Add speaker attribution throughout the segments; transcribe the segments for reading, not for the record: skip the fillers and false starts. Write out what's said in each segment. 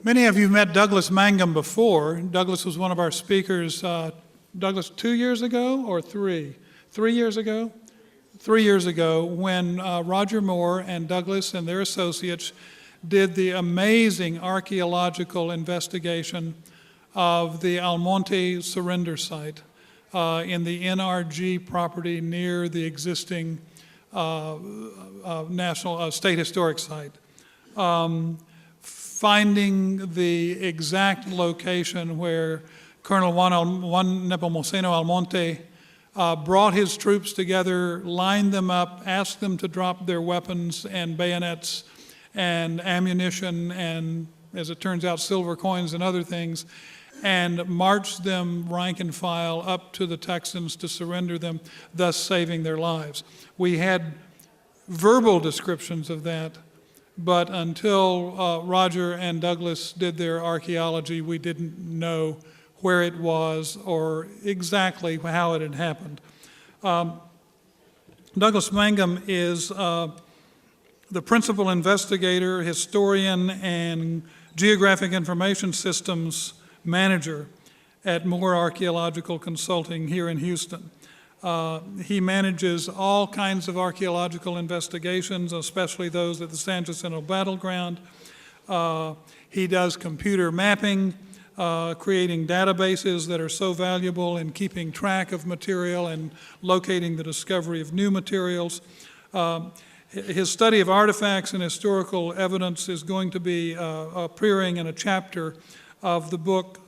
Speaker 1: Many of you met Douglas Mangum before. Douglas was one of our speakers, Douglas, 2 years ago or three? 3 years ago? 3 years ago when Roger Moore and Douglas and their associates did the amazing archaeological investigation of the Almonte surrender site in the NRG property near the existing National State Historic Site. Finding the exact location where Colonel Juan Nepomuceno Almonte brought his troops together, lined them up, asked them to drop their weapons and bayonets and ammunition and, as it turns out, silver coins and other things, and marched them rank and file up to the Texans to surrender them, thus saving their lives. We had verbal descriptions of that, but until Roger and Douglas did their archaeology, we didn't know where it was or exactly how it had happened. Douglas Mangum is the principal investigator, historian, and geographic information systems manager at Moore Archaeological Consulting here in Houston. He manages all kinds of archaeological investigations, especially those at the San Jacinto Battleground. He does computer mapping, creating databases that are so valuable in keeping track of material and locating the discovery of new materials. His study of artifacts and historical evidence is going to be appearing in a chapter of the book,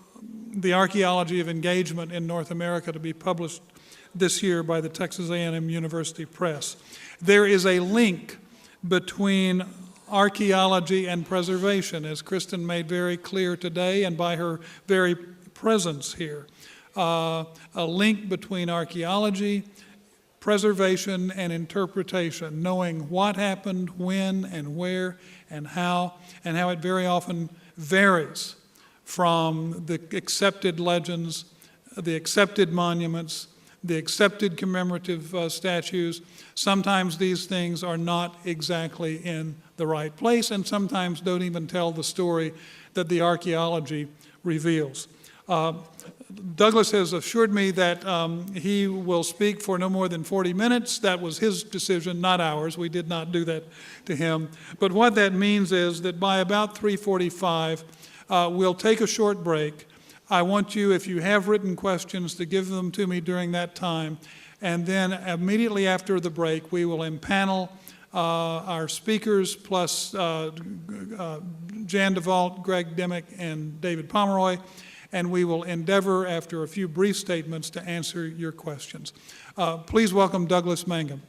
Speaker 1: The Archaeology of Engagement in North America, to be published this year by the Texas A&M University Press. There is a link between archaeology and preservation, as Kristen made very clear today and by her very presence here. A link between archaeology, preservation, and interpretation, knowing what happened, when, and where, and how it very often varies from the accepted legends, the accepted monuments, the accepted commemorative statues. Sometimes these things are not exactly in the right place and sometimes don't even tell the story that the archaeology reveals. Douglas has assured me that he will speak for no more than 40 minutes. That was his decision, not ours. We did not do that to him. But what that means is that by about 3:45, we'll take a short break. I want you, if you have written questions, to give them to me during that time. And then immediately after the break, we will empanel our speakers, plus Jan DeVault, Greg Dimick, and David Pomeroy. And we will endeavor, after a few brief statements, to answer your questions. Please welcome Douglas Mangum.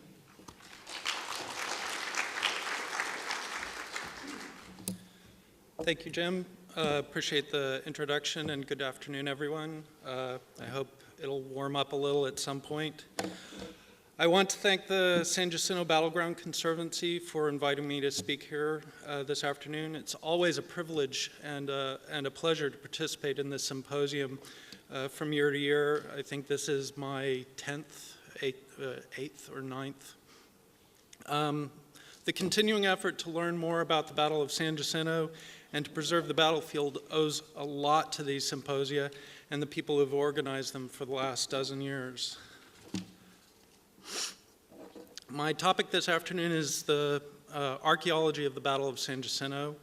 Speaker 2: Thank you, Jim. Appreciate the introduction, and good afternoon, everyone. I hope it'll warm up a little at some point. I want to thank the San Jacinto Battleground Conservancy for inviting me to speak here this afternoon. It's always a privilege and a pleasure to participate in this symposium from year to year. I think this is my 8th or 9th. The continuing effort to learn more about the Battle of San Jacinto and to preserve the battlefield owes a lot to these symposia and the people who have organized them for the last dozen years. My topic this afternoon is the archaeology of the Battle of San Jacinto,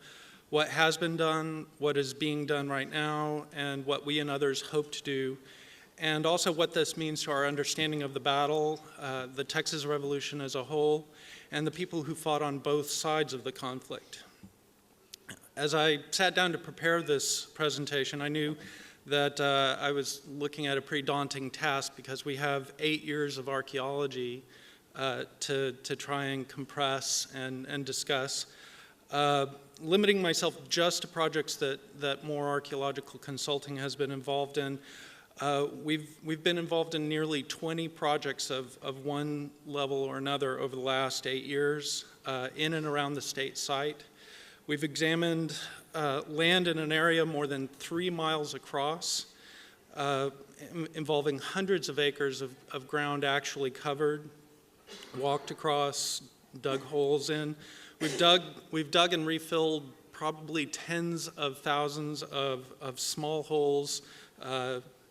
Speaker 2: what has been done, what is being done right now, and what we and others hope to do, and also what this means to our understanding of the battle, the Texas Revolution as a whole, and the people who fought on both sides of the conflict. As I sat down to prepare this presentation, I knew that I was looking at a pretty daunting task because we have 8 years of archaeology to try and compress and discuss. Limiting myself just to projects that Moore Archaeological Consulting has been involved in, we've been involved in nearly 20 projects of one level or another over the last 8 years in and around the state site. We've examined land in an area more than 3 miles across, involving hundreds of acres of ground actually covered, walked across, dug holes in. We've dug and refilled probably tens of thousands of small holes,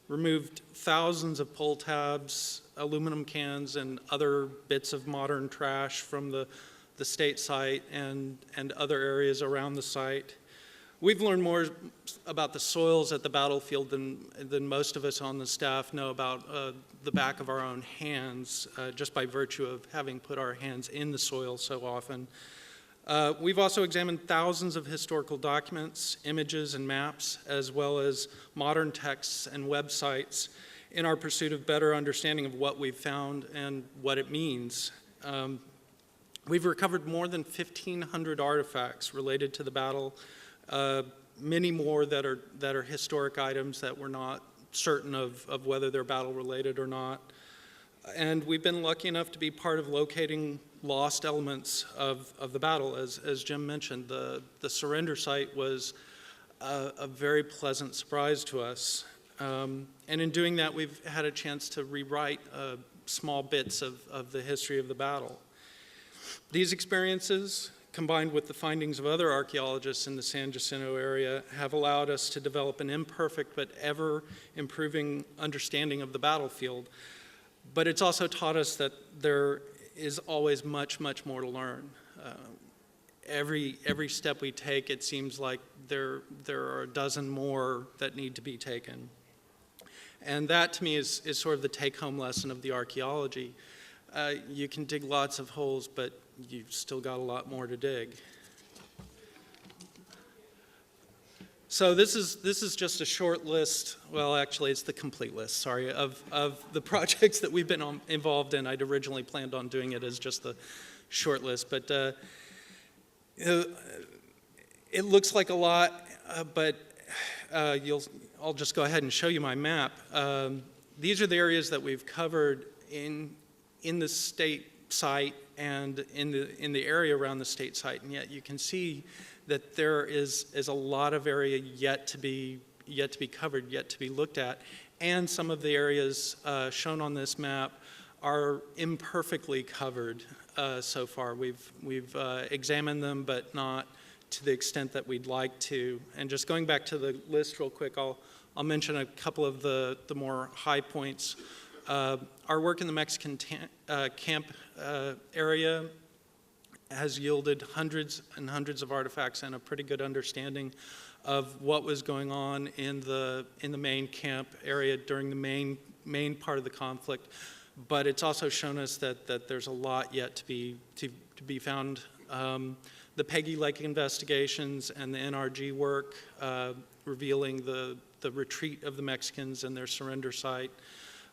Speaker 2: removed thousands of pull tabs, aluminum cans, and other bits of modern trash from the state site and other areas around the site. We've learned more about the soils at the battlefield than most of us on the staff know about the back of our own hands, just by virtue of having put our hands in the soil so often. We've also examined thousands of historical documents, images, and maps, as well as modern texts and websites in our pursuit of better understanding of what we've found and what it means. We've recovered more than 1,500 artifacts related to the battle, many more that are historic items that we're not certain of whether they're battle related or not. And we've been lucky enough to be part of locating lost elements of the battle. As Jim mentioned, the surrender site was a very pleasant surprise to us. And in doing that, we've had a chance to rewrite small bits of the history of the battle. These experiences, combined with the findings of other archaeologists in the San Jacinto area, have allowed us to develop an imperfect but ever-improving understanding of the battlefield. But it's also taught us that there is always much, much more to learn. Every step we take, it seems like there are a dozen more that need to be taken. And that, to me, is sort of the take-home lesson of the archaeology. You can dig lots of holes, but you've still got a lot more to dig. So this is just a short list. Well, actually, it's the complete list, sorry, of the projects that we've been involved in. I'd originally planned on doing it as just the short list, but it looks like a lot, but I'll just go ahead and show you my map. These are the areas that we've covered in the state site and in the area around the state site, and yet you can see that there is a lot of area yet to be covered, yet to be looked at, and some of the areas shown on this map are imperfectly covered so far. We've examined them, but not to the extent that we'd like to. And just going back to the list real quick, I'll mention a couple of the more high points. Our work in the Mexican camp area has yielded hundreds and hundreds of artifacts and a pretty good understanding of what was going on in the main camp area during the main part of the conflict. But it's also shown us that there's a lot yet to be found. The Peggy Lake investigations and the NRG work revealing the retreat of the Mexicans and their surrender site.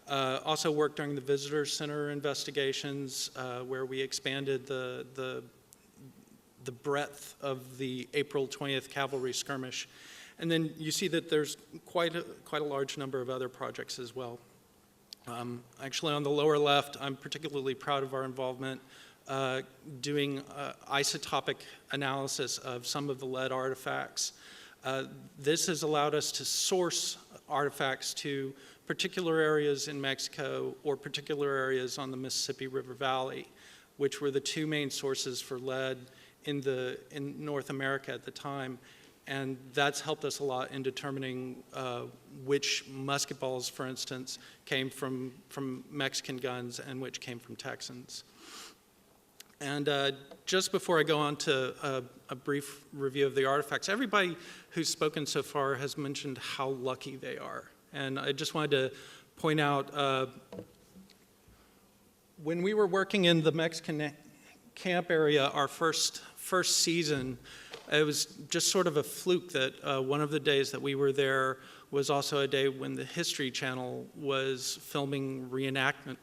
Speaker 2: Also worked during the Visitor Center investigations where we expanded the breadth of the April 20th cavalry skirmish. And then you see that there's quite a large number of other projects as well. Actually, on the lower left, I'm particularly proud of our involvement doing isotopic analysis of some of the lead artifacts. This has allowed us to source artifacts to particular areas in Mexico or particular areas on the Mississippi River Valley, which were the two main sources for lead in North America at the time. And that's helped us a lot in determining which musket balls, for instance, came from Mexican guns and which came from Texans. And just before I go on to a brief review of the artifacts, everybody who's spoken so far has mentioned how lucky they are. And I just wanted to point out, when we were working in the Mexican camp area our first season, it was just sort of a fluke that one of the days that we were there was also a day when the History Channel was filming reenactment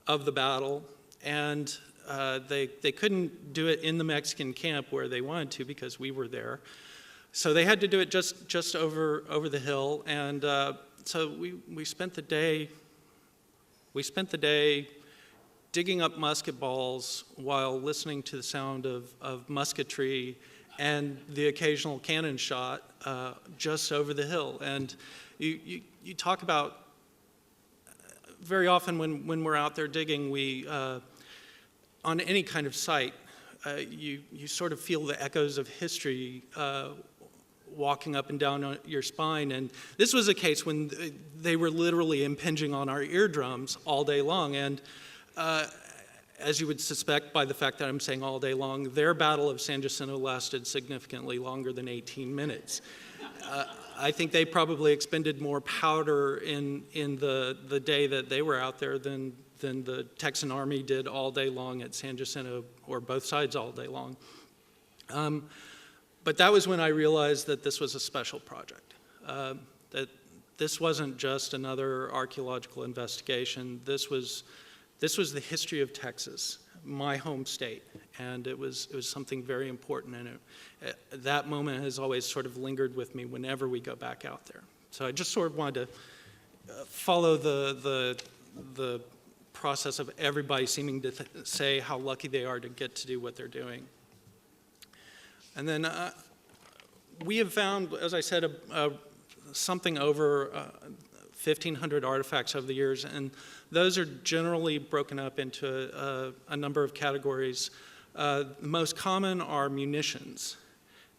Speaker 2: of the battle. And they couldn't do it in the Mexican camp where they wanted to because we were there. So they had to do it just over the hill. And so we spent the day digging up musket balls while listening to the sound of musketry and the occasional cannon shot just over the hill. And you talk about, very often when we're out there digging, we on any kind of site, you sort of feel the echoes of history walking up and down your spine. And this was a case when they were literally impinging on our eardrums all day long. And as you would suspect by the fact that I'm saying all day long, their Battle of San Jacinto lasted significantly longer than 18 minutes. I think they probably expended more powder in the day that they were out there than the Texan Army did all day long at San Jacinto, or both sides all day long. But that was when I realized that this was a special project, that this wasn't just another archaeological investigation. This was the history of Texas, my home state, and it was something very important, and that moment has always sort of lingered with me whenever we go back out there. So I just sort of wanted to follow the process of everybody seeming to say how lucky they are to get to do what they're doing. And then we have found, as I said, something over 1,500 artifacts over the years, and those are generally broken up into a number of categories. The most common are munitions,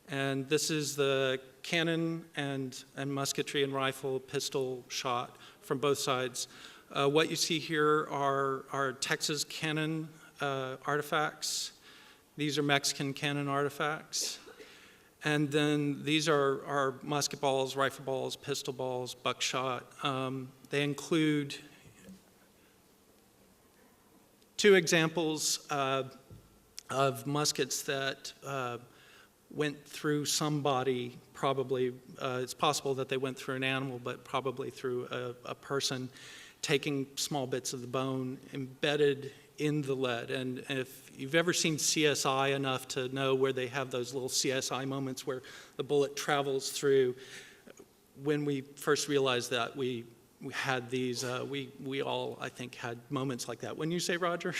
Speaker 2: and this is the cannon and musketry and rifle, pistol shot from both sides. What you see here are Texas cannon artifacts. These are Mexican cannon artifacts. And then these are musket balls, rifle balls, pistol balls, buckshot. They include two examples of muskets that went through somebody, probably. It's possible that they went through an animal, but probably through a person, taking small bits of the bone embedded in the lead. And if you've ever seen CSI enough to know where they have those little CSI moments where the bullet travels through, when we first realized that we had these, we all, I think, had moments like that. Wouldn't you say, Roger?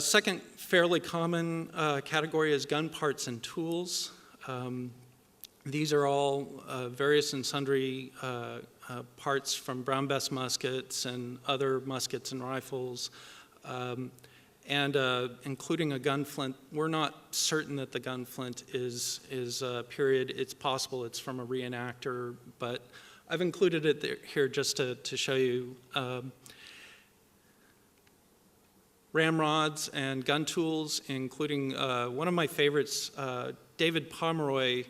Speaker 2: Second fairly common category is gun parts and tools. These are all various and sundry parts from Brown Bess muskets and other muskets and rifles, and including a gun flint. We're not certain that the gun flint is period. It's possible it's from a reenactor, but I've included it there, here just to show you. Ramrods and gun tools, including one of my favorites, David Pomeroy.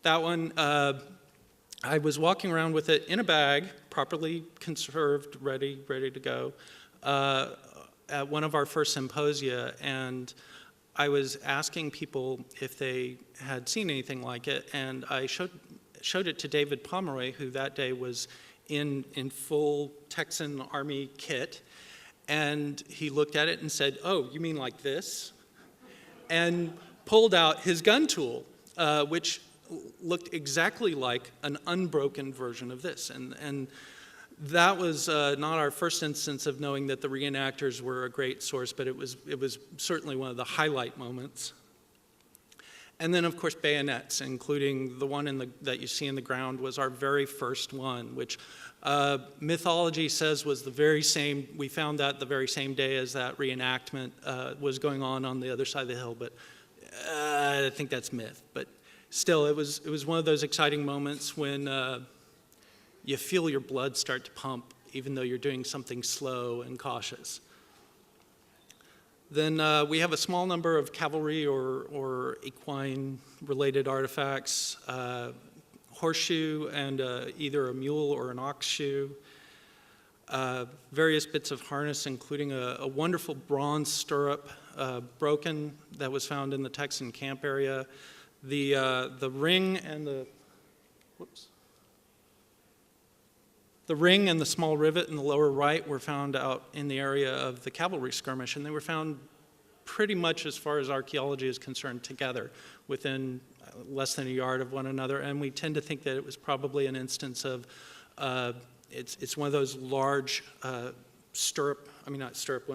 Speaker 2: That one, I was walking around with it in a bag, properly conserved, ready to go, at one of our first symposia, and I was asking people if they had seen anything like it, and I showed it to David Pomeroy, who that day was in full Texan Army kit, and he looked at it and said, "Oh, you mean like this?" And pulled out his gun tool, which looked exactly like an unbroken version of this. And that was not our first instance of knowing that the reenactors were a great source, but it was certainly one of the highlight moments. And then, of course, bayonets, including the one that you see in the ground, was our very first one, which mythology says was the very same. We found that the very same day as that reenactment was going on the other side of the hill, but I think that's myth. But still, it was one of those exciting moments when you feel your blood start to pump, even though you're doing something slow and cautious. Then we have a small number of cavalry or equine-related artifacts, horseshoe and either a mule or an ox shoe, various bits of harness, including a wonderful bronze stirrup, broken, that was found in the Texan camp area. The ring and the ring and the small rivet in the lower right were found out in the area of the cavalry skirmish, and they were found pretty much, as far as archaeology is concerned, together within less than a yard of one another. And we tend to think that it was probably an instance of, it's one of those large one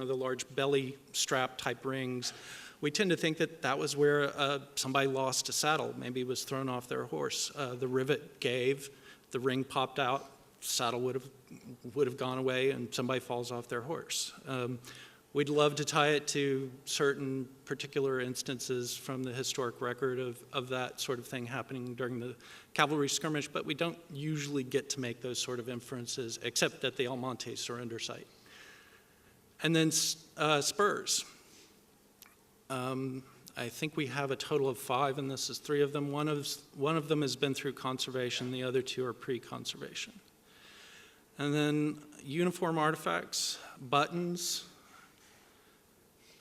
Speaker 2: of the large belly strap type rings. We tend to think that that was where somebody lost a saddle, maybe was thrown off their horse. The rivet gave, the ring popped out, saddle would have gone away and somebody falls off their horse. We'd love to tie it to certain particular instances from the historic record of that sort of thing happening during the cavalry skirmish, but we don't usually get to make those sort of inferences, except at the El Monte surrender site. And then spurs. I think we have a total of 5, and this is 3 of them. One of them has been through conservation, the other 2 are pre-conservation. And then uniform artifacts, buttons,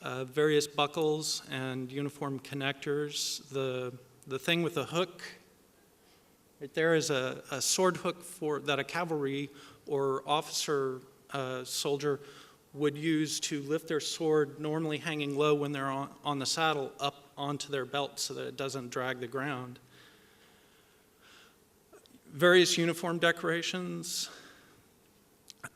Speaker 2: various buckles and uniform connectors. The thing with the hook, right there is a sword hook that a cavalry or officer soldier would use to lift their sword, normally hanging low when they're on the saddle, up onto their belt so that it doesn't drag the ground. Various uniform decorations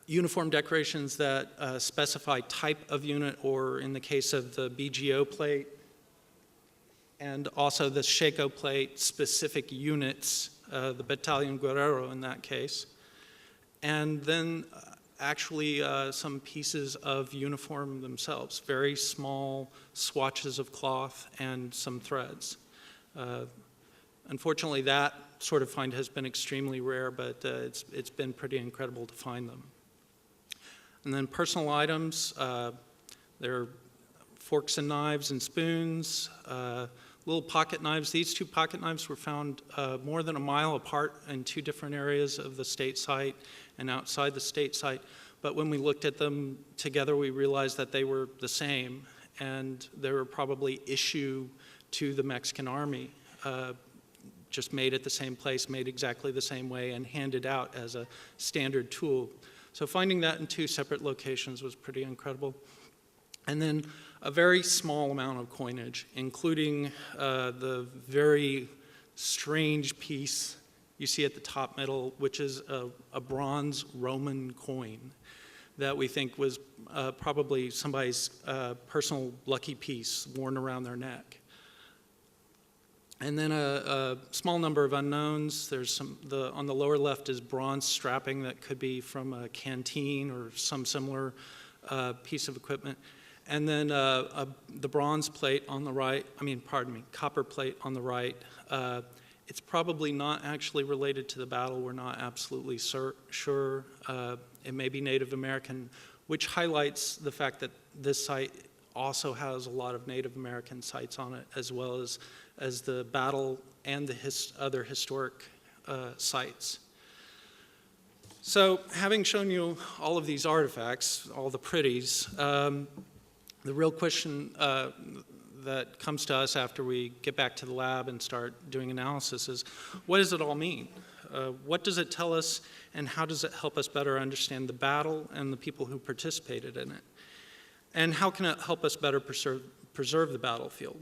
Speaker 2: that specify type of unit, or in the case of the BGO plate, and also the Shako plate, specific units, the Battalion Guerrero in that case. And then actually some pieces of uniform themselves, very small swatches of cloth and some threads. Unfortunately, that sort of find has been extremely rare, but it's been pretty incredible to find them. And then personal items, there are forks and knives and spoons, little pocket knives. These 2 pocket knives were found more than a mile apart in 2 different areas of the state site and outside the state site. But when we looked at them together, we realized that they were the same, and they were probably issue to the Mexican army, just made at the same place, made exactly the same way, and handed out as a standard tool. So finding that in 2 separate locations was pretty incredible. And then a very small amount of coinage, including the very strange piece you see at the top middle, which is a bronze Roman coin that we think was probably somebody's personal lucky piece worn around their neck. And then a small number of unknowns. There's on the lower left is bronze strapping that could be from a canteen or some similar piece of equipment. And then the bronze plate on the right, copper plate on the right. It's probably not actually related to the battle. We're not absolutely sure. It may be Native American, which highlights the fact that this site also has a lot of Native American sites on it, as well as the battle and the other historic sites. So having shown you all of these artifacts, all the pretties, the real question that comes to us after we get back to the lab and start doing analysis is, what does it all mean? What does it tell us, and how does it help us better understand the battle and the people who participated in it? And how can it help us better preserve the battlefield?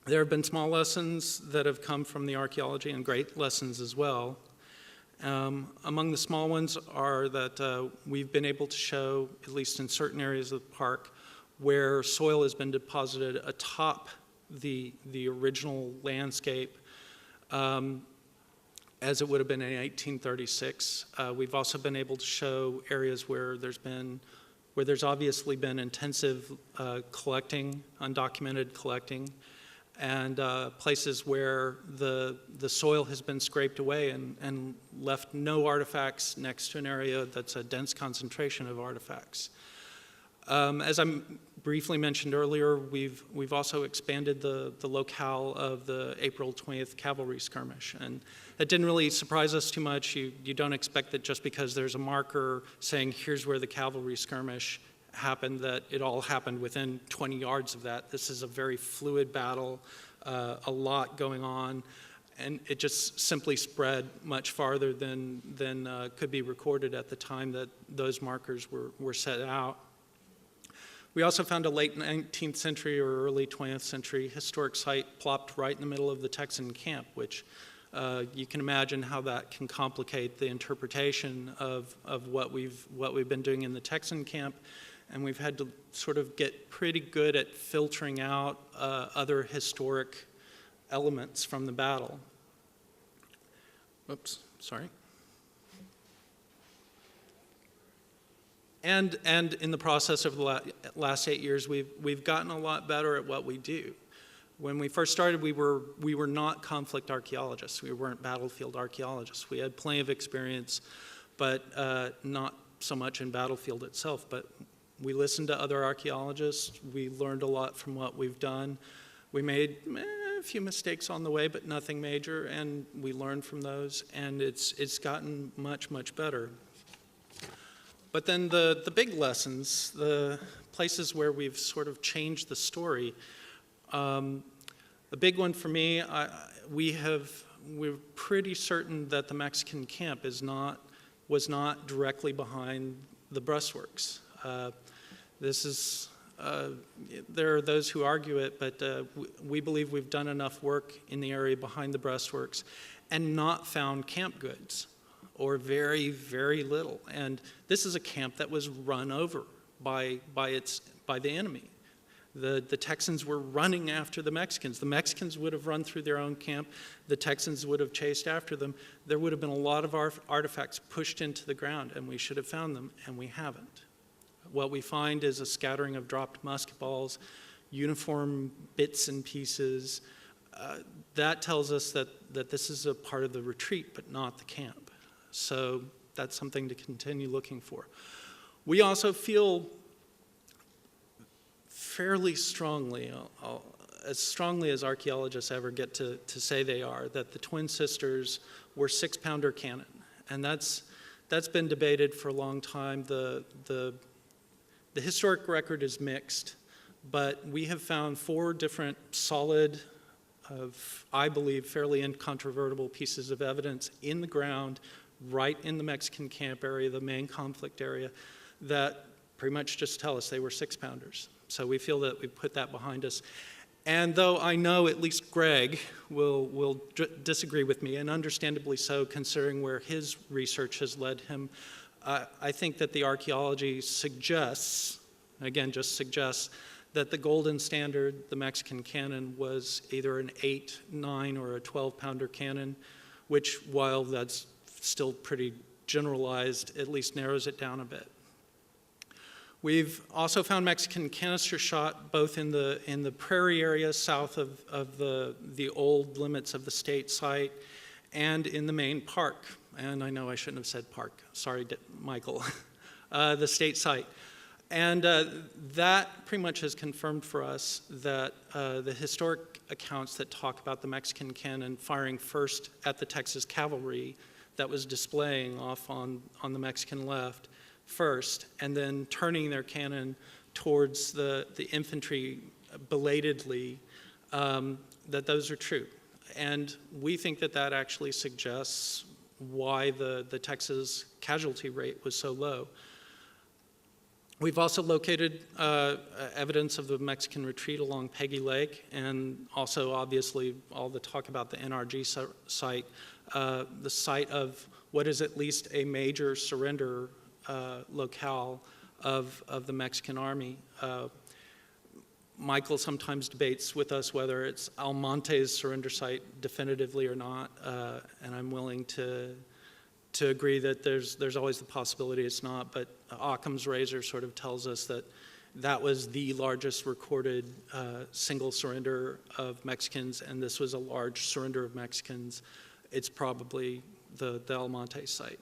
Speaker 2: There have been small lessons that have come from the archaeology, and great lessons as well. Among the small ones are that we've been able to show, at least in certain areas of the park, where soil has been deposited atop the original landscape as it would have been in 1836. We've also been able to show areas where there's obviously been intensive collecting, undocumented collecting, and places where the soil has been scraped away and left no artifacts next to an area that's a dense concentration of artifacts. As I briefly mentioned earlier, we've also expanded the locale of the April 20th cavalry skirmish, and that didn't really surprise us too much. You don't expect that just because there's a marker saying here's where the cavalry skirmish happened, that it all happened within 20 yards of that. This is a very fluid battle, a lot going on, and it just simply spread much farther than could be recorded at the time that those markers were set out. We also found a late 19th century or early 20th century historic site plopped right in the middle of the Texan camp, which you can imagine how that can complicate the interpretation of what we've been doing in the Texan camp. And we've had to sort of get pretty good at filtering out other historic elements from the battle. Oops, sorry. And in the process of the last 8 years, we've gotten a lot better at what we do. When we first started, we were not conflict archaeologists. We weren't battlefield archaeologists. We had plenty of experience, but not so much in battlefield itself. But we listened to other archaeologists. We learned a lot from what we've done. We made a few mistakes on the way, but nothing major, and we learned from those, and it's gotten much, much better. But then the big lessons, the places where we've sort of changed the story, the big one for me, we're pretty certain that the Mexican camp was not directly behind the breastworks. There are those who argue it, but we believe we've done enough work in the area behind the breastworks and not found camp goods, or very, very little. And this is a camp that was run over by the enemy. The Texans were running after the Mexicans. The Mexicans would have run through their own camp. The Texans would have chased after them. There would have been a lot of artifacts pushed into the ground, and we should have found them, and we haven't. What we find is a scattering of dropped musket balls, uniform bits and pieces. That tells us that this is a part of the retreat, but not the camp. So that's something to continue looking for. We also feel fairly strongly, as strongly as archaeologists ever get to say they are, that the twin sisters were 6-pounder cannon. And that's been debated for a long time. The historic record is mixed, but we have found 4 different solid, I believe, fairly incontrovertible pieces of evidence in the ground, right in the Mexican camp area, the main conflict area, that pretty much just tell us they were 6-pounders. So we feel that we put that behind us. And though I know at least Greg will disagree with me, and understandably so, considering where his research has led him, I think that the archaeology suggests, again, just suggests, that the golden standard, the Mexican cannon, was either an 8, 9, or a 12-pounder cannon, which, while that's still pretty generalized, at least narrows it down a bit. We've also found Mexican canister shot both in the prairie area south of the old limits of the state site and in the main park. And I know I shouldn't have said park. Sorry, Michael. The state site. And that pretty much has confirmed for us that the historic accounts that talk about the Mexican cannon firing first at the Texas cavalry that was displaying off on the Mexican left first, and then turning their cannon towards the infantry belatedly, that those are true. And we think that that actually suggests why the Texas casualty rate was so low. We've also located evidence of the Mexican retreat along Peggy Lake, and also obviously all the talk about the NRG site, the site of what is at least a major surrender locale of the Mexican army. Michael sometimes debates with us whether it's Almonte's surrender site definitively or not, and I'm willing to agree that there's always the possibility it's not, but Occam's razor sort of tells us that that was the largest recorded single surrender of Mexicans, and this was a large surrender of Mexicans. It's probably the Almonte site.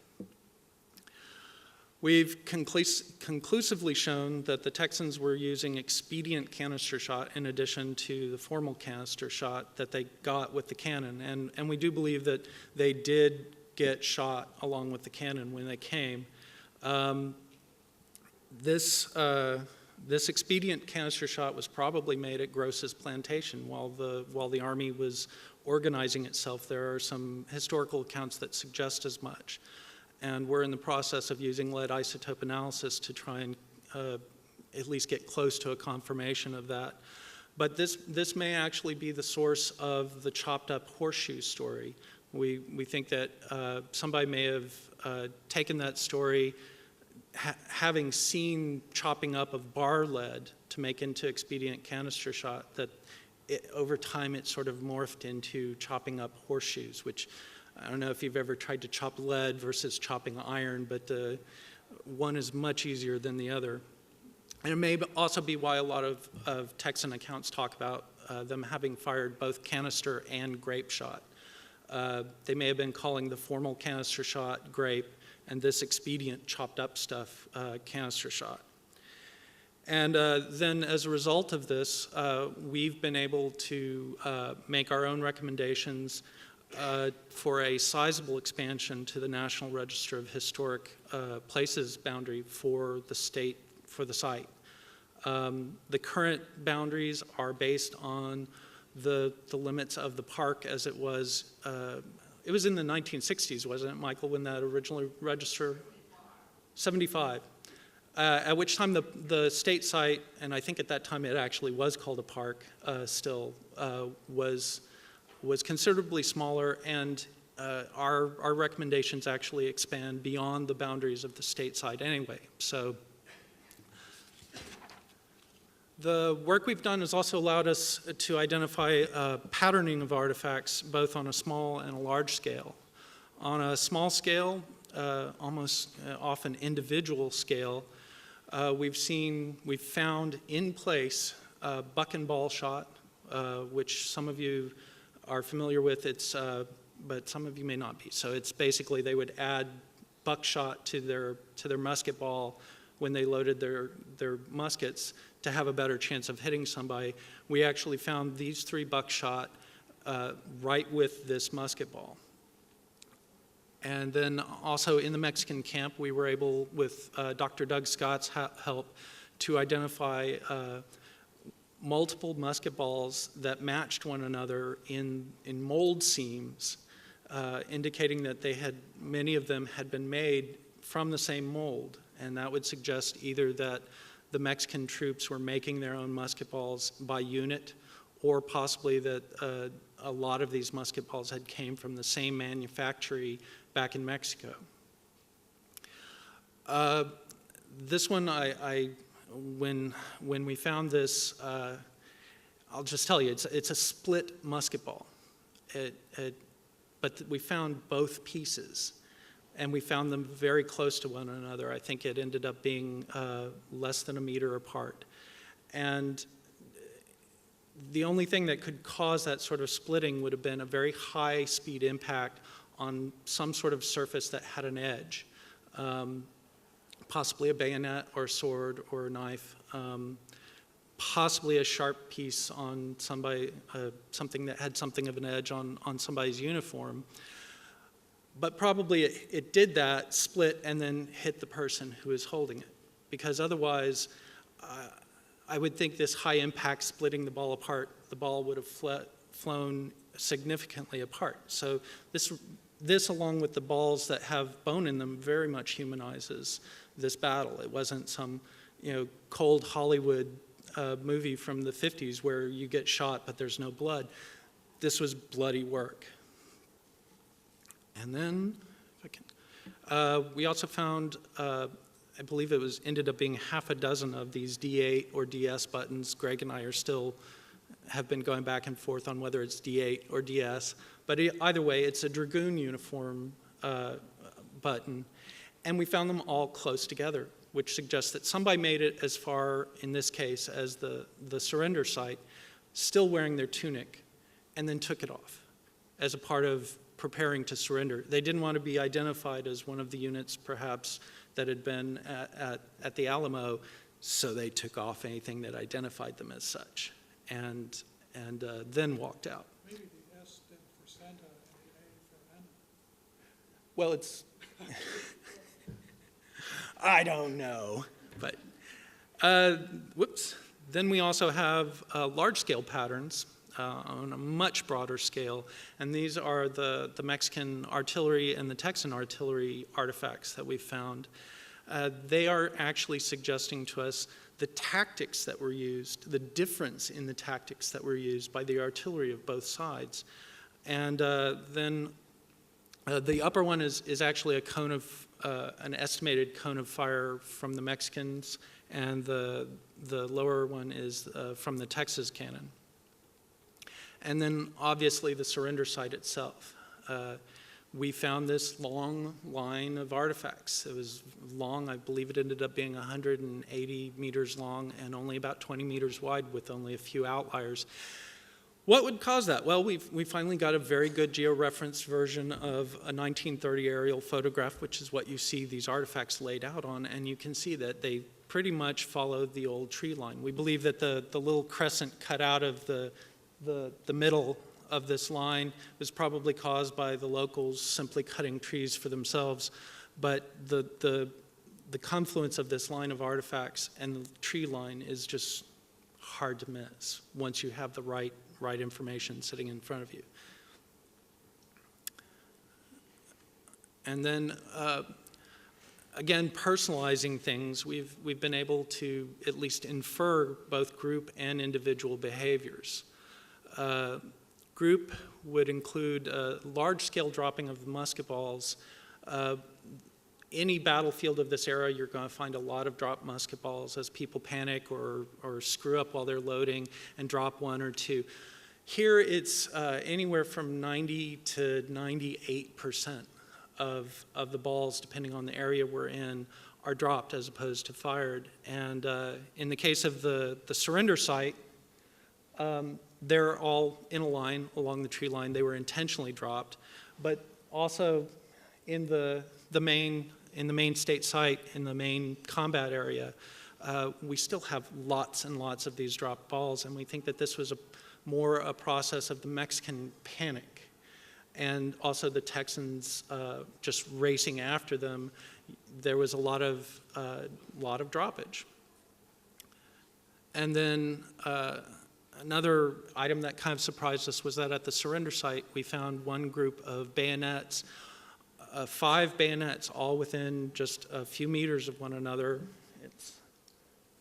Speaker 2: We've conclusively shown that the Texans were using expedient canister shot in addition to the formal canister shot that they got with the cannon. And we do believe that they did get shot along with the cannon when they came. This expedient canister shot was probably made at Gross's plantation while the Army was organizing itself. There are some historical accounts that suggest as much. And we're in the process of using lead isotope analysis to try and at least get close to a confirmation of that. But this may actually be the source of the chopped up horseshoe story. We think that somebody may have taken that story, having seen chopping up of bar lead to make into expedient canister shot, that over time it sort of morphed into chopping up horseshoes, which I don't know if you've ever tried to chop lead versus chopping iron, but one is much easier than the other. And it may also be why a lot of Texan accounts talk about them having fired both canister and grape shot. They may have been calling the formal canister shot grape, and this expedient chopped up stuff canister shot. And then as a result of this, we've been able to make our own recommendations for a sizable expansion to the National Register of Historic Places boundary for the state, for the site. The current boundaries are based on the limits of the park as it was in the 1960s, wasn't it, Michael, when that originally registered? 75. At which time the state site, and I think at that time it actually was called a park still, was considerably smaller, and our recommendations actually expand beyond the boundaries of the state site anyway. So the work we've done has also allowed us to identify patterning of artifacts both on a small and a large scale. On a small scale, almost often individual scale, we've found in place buck and ball shot, which some of you are familiar with, but some of you may not be. So it's basically they would add buckshot to their musket ball when they loaded their muskets to have a better chance of hitting somebody. We actually found these 3 buckshot right with this musket ball. And then also in the Mexican camp, we were able, with Dr. Doug Scott's help, to identify multiple musket balls that matched one another in mold seams, indicating that many of them had been made from the same mold. And that would suggest either that the Mexican troops were making their own musket balls by unit, or possibly that a lot of these musket balls had came from the same manufactory back in Mexico. This one, when we found this, I'll just tell you, it's a split musket ball. But we found both pieces, and we found them very close to one another. I think it ended up being less than a meter apart. And the only thing that could cause that sort of splitting would have been a very high speed impact on some sort of surface that had an edge, possibly a bayonet or a sword or a knife, possibly a sharp piece on somebody, something that had something of an edge on somebody's uniform. But probably it did that, split, and then hit the person who is holding it. Because otherwise, I would think this high impact splitting the ball apart, the ball would have flown significantly apart. So this, along with the balls that have bone in them, very much humanizes this battle. It wasn't some, cold Hollywood movie from the 50s where you get shot but there's no blood. This was bloody work. And then, if I can, we also found, I believe it ended up being half a dozen of these D8 or DS buttons. Greg and I have been going back and forth on whether it's D8 or DS. But either way, it's a dragoon uniform button. And we found them all close together, which suggests that somebody made it as far, in this case, as the surrender site, still wearing their tunic, and then took it off as a part of preparing to surrender. They didn't want to be identified as one of the units, perhaps, that had been at the Alamo, so they took off anything that identified them as such, and then walked out.
Speaker 1: Maybe the S stood for Santa and the A for Anna.
Speaker 2: Well, it's... I don't know, but whoops. Then we also have large-scale patterns on a much broader scale, and these are the Mexican artillery and the Texan artillery artifacts that we found. They are actually suggesting to us the tactics that were used, the difference in the tactics that were used by the artillery of both sides. And then the upper one is actually a cone of, an estimated cone of fire from the Mexicans, and the lower one is from the Texas cannon. And then obviously the surrender site itself. we found this long line of artifacts. It was long, I believe it ended up being 180 meters long and only about 20 meters wide with only a few outliers. What would cause that? Well, we finally got a very good georeferenced version of a 1930 aerial photograph, which is what you see these artifacts laid out on, and you can see that they pretty much followed the old tree line. We believe that the little crescent cut out of the middle of this line was probably caused by the locals simply cutting trees for themselves, but the confluence of this line of artifacts and the tree line is just hard to miss once you have the right information sitting in front of you. And then, again, personalizing things, we've been able to at least infer both group and individual behaviors. Group would include large-scale dropping of the musket balls. Any battlefield of this era, you're going to find a lot of dropped musket balls as people panic or screw up while they're loading and drop one or two. Here it's anywhere from 90 to 98% of the balls, depending on the area we're in, are dropped as opposed to fired. And in the case of the surrender site, they're all in a line along the tree line. They were intentionally dropped, but also in the main state site, in the main combat area, we still have lots and lots of these dropped balls, and we think that this was more a process of the Mexican panic and also the Texans just racing after them. There was a lot of droppage. And then another item that kind of surprised us was that at the surrender site, we found one group of bayonets, 5 bayonets, all within just a few meters of one another. It's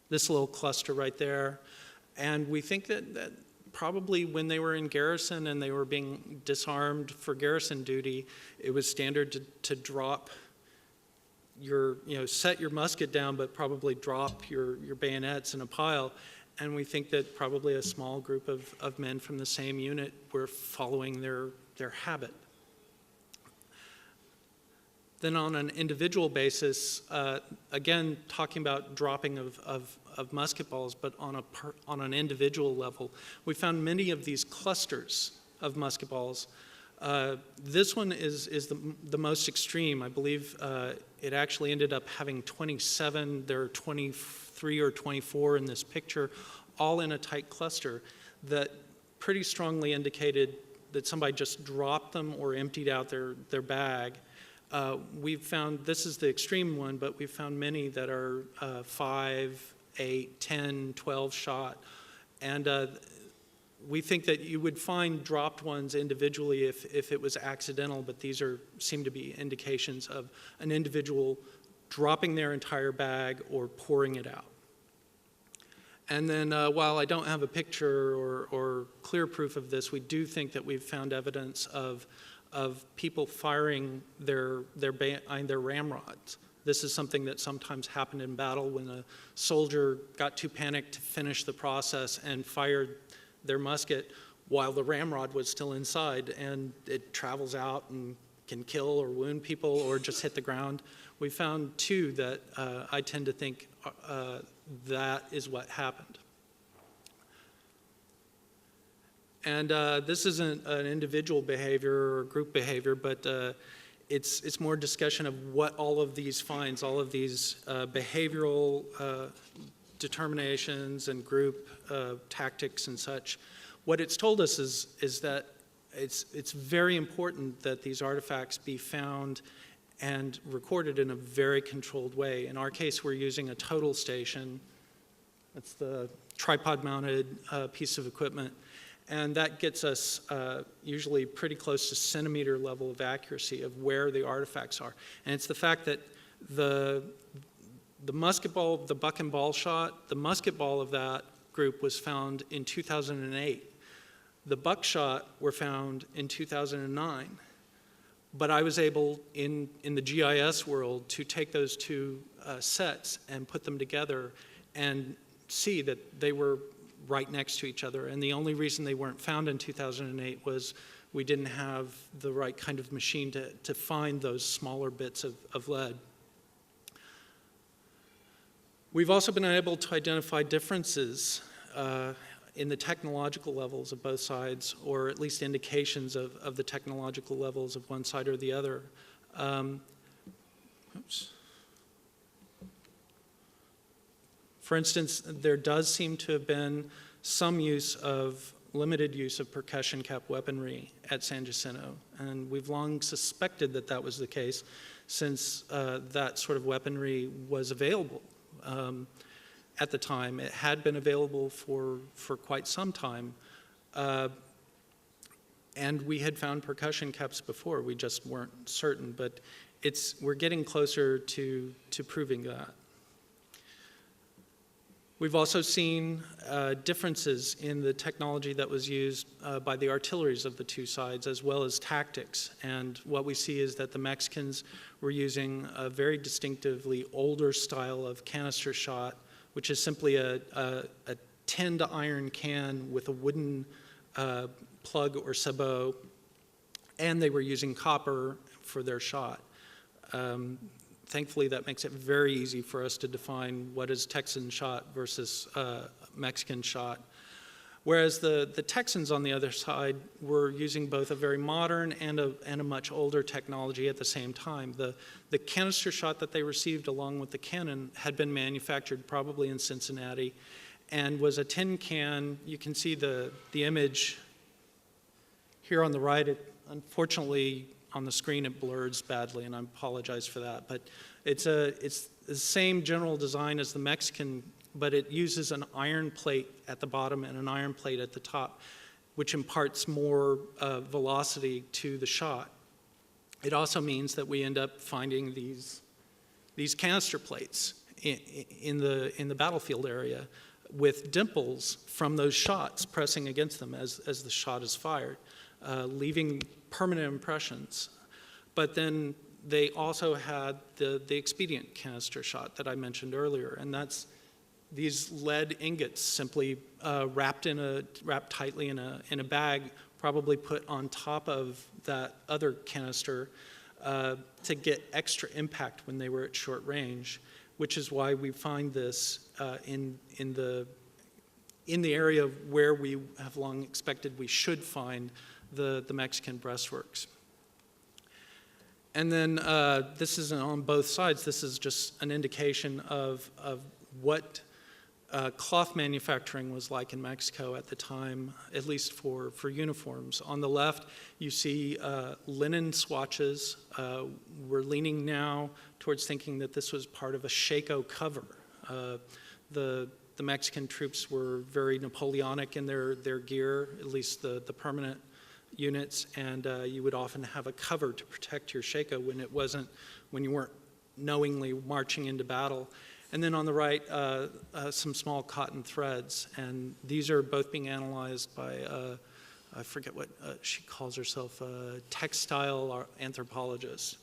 Speaker 2: this little cluster right there. And we think that probably when they were in garrison and they were being disarmed for garrison duty, it was standard to drop set your musket down, but probably drop your bayonets in a pile. And we think that probably a small group of men from the same unit were following their habit. Then on an individual basis, again, talking about dropping of musket balls, but on an individual level, we found many of these clusters of musket balls. This one is the most extreme. I believe it actually ended up having 27. There are 23 or 24 in this picture, all in a tight cluster that pretty strongly indicated that somebody just dropped them or emptied out their bag. We've found, this is the extreme one, but we've found many that are 5, 8, 10, 12 shot. And we think that you would find dropped ones individually if it was accidental, but these seem to be indications of an individual dropping their entire bag or pouring it out. And then while I don't have a picture or clear proof of this, we do think that we've found evidence of people firing their ramrods. This is something that sometimes happened in battle when a soldier got too panicked to finish the process and fired their musket while the ramrod was still inside, and it travels out and can kill or wound people or just hit the ground. We found 2 that I tend to think that is what happened. And this isn't an individual behavior or group behavior, but it's more discussion of what all of these finds, all of these behavioral determinations and group tactics and such. What it's told us is that it's very important that these artifacts be found and recorded in a very controlled way. In our case, we're using a total station. That's the tripod-mounted piece of equipment. And that gets us usually pretty close to centimeter level of accuracy of where the artifacts are. And it's the fact that the musket ball, the buck and ball shot, the musket ball of that group was found in 2008. The buckshot were found in 2009. But I was able, in the GIS world, to take those 2 sets and put them together and see that they were right next to each other. And the only reason they weren't found in 2008 was we didn't have the right kind of machine to find those smaller bits of lead. We've also been able to identify differences in the technological levels of both sides, or at least indications of the technological levels of one side or the other. For instance, there does seem to have been some limited use of percussion cap weaponry at San Jacinto, and we've long suspected that that was the case since that sort of weaponry was available at the time. It had been available for quite some time, and we had found percussion caps before. We just weren't certain, but we're getting closer to proving that. We've also seen differences in the technology that was used by the artilleries of the two sides, as well as tactics. And what we see is that the Mexicans were using a very distinctively older style of canister shot, which is simply a tinned iron can with a wooden plug or sabot, and they were using copper for their shot. Thankfully, that makes it very easy for us to define what is Texan shot versus Mexican shot. Whereas the Texans, on the other side, were using both a very modern and a much older technology at the same time. The canister shot that they received along with the cannon had been manufactured probably in Cincinnati and was a tin can. You can see the image here on the right. Unfortunately, on the screen it blurs badly, and I apologize for that. But it's the same general design as the Mexican, but it uses an iron plate at the bottom and an iron plate at the top, which imparts more velocity to the shot. It also means that we end up finding these canister plates in the battlefield area with dimples from those shots pressing against them as the shot is fired, leaving permanent impressions. But then they also had the expedient canister shot that I mentioned earlier, and that's these lead ingots simply wrapped tightly in a bag, probably put on top of that other canister to get extra impact when they were at short range, which is why we find this in the area where we have long expected we should find the Mexican breastworks. And then this isn't on both sides. This is just an indication of what cloth manufacturing was like in Mexico at the time, at least for uniforms. On the left, you see linen swatches. We're leaning now towards thinking that this was part of a shako cover. The Mexican troops were very Napoleonic in their gear, at least the permanent units, and you would often have a cover to protect your shako when you weren't knowingly marching into battle. And then on the right, some small cotton threads, and these are both being analyzed by I forget what she calls herself, a textile anthropologist.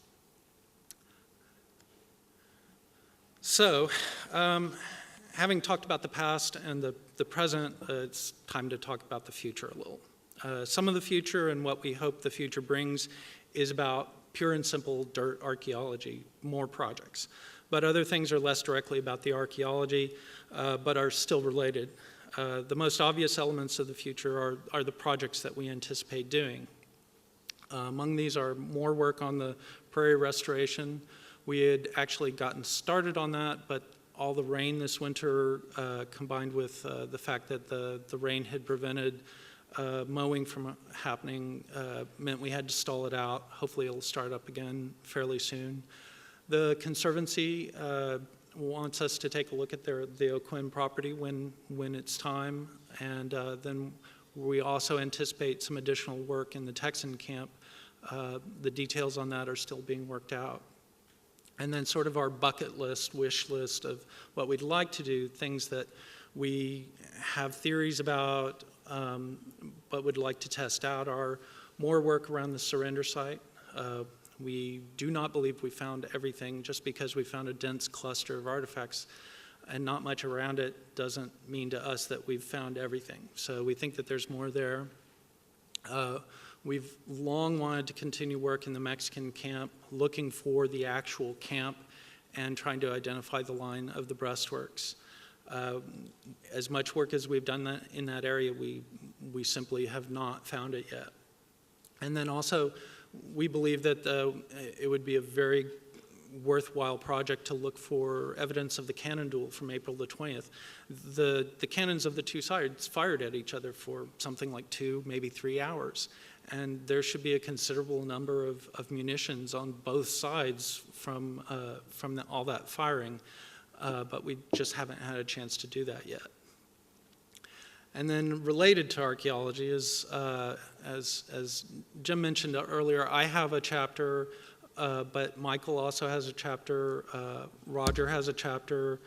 Speaker 2: So, having talked about the past and the present, it's time to talk about the future a little. Some of the future and what we hope the future brings is about pure and simple dirt archaeology, more projects. But other things are less directly about the archaeology, but are still related. The most obvious elements of the future are the projects that we anticipate doing. Among these are more work on the prairie restoration. We had actually gotten started on that, but all the rain this winter, combined with the fact that the rain had prevented mowing from happening, meant we had to stall it out. Hopefully it'll start up again fairly soon. The Conservancy wants us to take a look at the O'Quinn property when it's time, and then we also anticipate some additional work in the Texan camp. The details on that are still being worked out. And then sort of our bucket list, wish list of what we'd like to do, things that we have theories about, but would like to test out, are more work around the surrender site. We do not believe we found everything. Just because we found a dense cluster of artifacts and not much around it doesn't mean to us that we've found everything. So we think that there's more there. We've long wanted to continue work in the Mexican camp, looking for the actual camp and trying to identify the line of the breastworks. As much work as we've done in that area, we simply have not found it yet. And then also, we believe that it would be a very worthwhile project to look for evidence of the cannon duel from April the 20th. The cannons of the two sides fired at each other for something like 2, maybe 3 hours. And there should be a considerable number of munitions on both sides from all that firing, but we just haven't had a chance to do that yet. And then related to archaeology is, as Jim mentioned earlier, I have a chapter, but Michael also has a chapter, Roger has a chapter,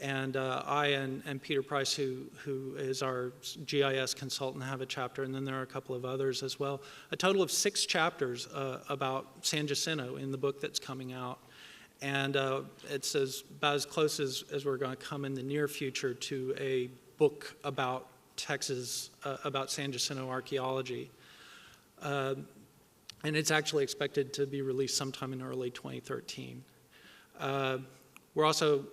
Speaker 2: and I and Peter Price, who is our GIS consultant, have a chapter, and then there are a couple of others as well. A total of 6 chapters about San Jacinto in the book that's coming out. And it's about as close as we're going to come in the near future to a book about Texas, about San Jacinto archaeology. And it's actually expected to be released sometime in early 2013. We're also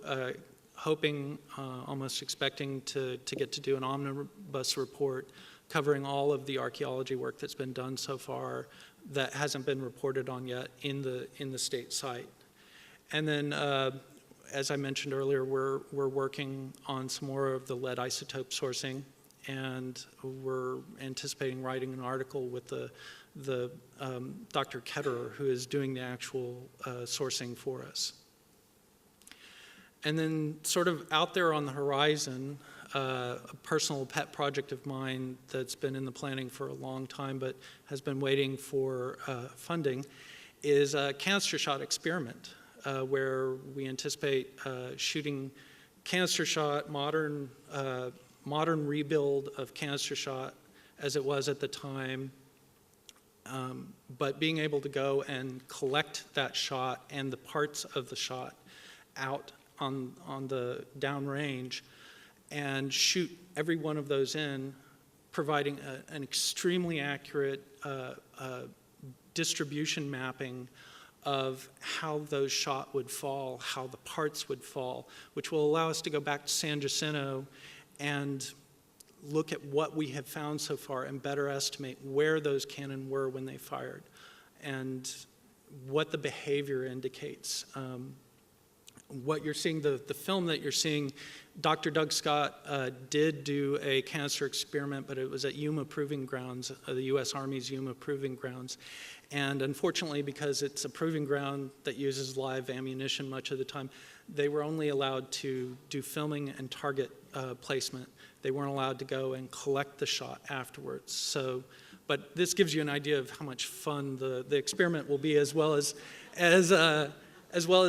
Speaker 2: hoping, almost expecting to get to do an omnibus report covering all of the archaeology work that's been done so far that hasn't been reported on yet in the state site. And then, as I mentioned earlier, we're working on some more of the lead isotope sourcing, and we're anticipating writing an article with the Dr. Ketterer, who is doing the actual sourcing for us. And then sort of out there on the horizon, a personal pet project of mine that's been in the planning for a long time but has been waiting for funding is a canister shot experiment where we anticipate shooting canister shot, modern rebuild of canister shot as it was at the time, but being able to go and collect that shot and the parts of the shot out on the downrange and shoot every one of those in, providing an extremely accurate distribution mapping of how those shot would fall, how the parts would fall, which will allow us to go back to San Jacinto and look at what we have found so far and better estimate where those cannon were when they fired and what the behavior indicates. What you're seeing, the film that you're seeing, Dr. Doug Scott did do a canister experiment, but it was at Yuma Proving Grounds, the U.S. Army's Yuma Proving Grounds. And unfortunately, because it's a proving ground that uses live ammunition much of the time, they were only allowed to do filming and target placement. They weren't allowed to go and collect the shot afterwards. So, but this gives you an idea of how much fun the experiment will be, as well as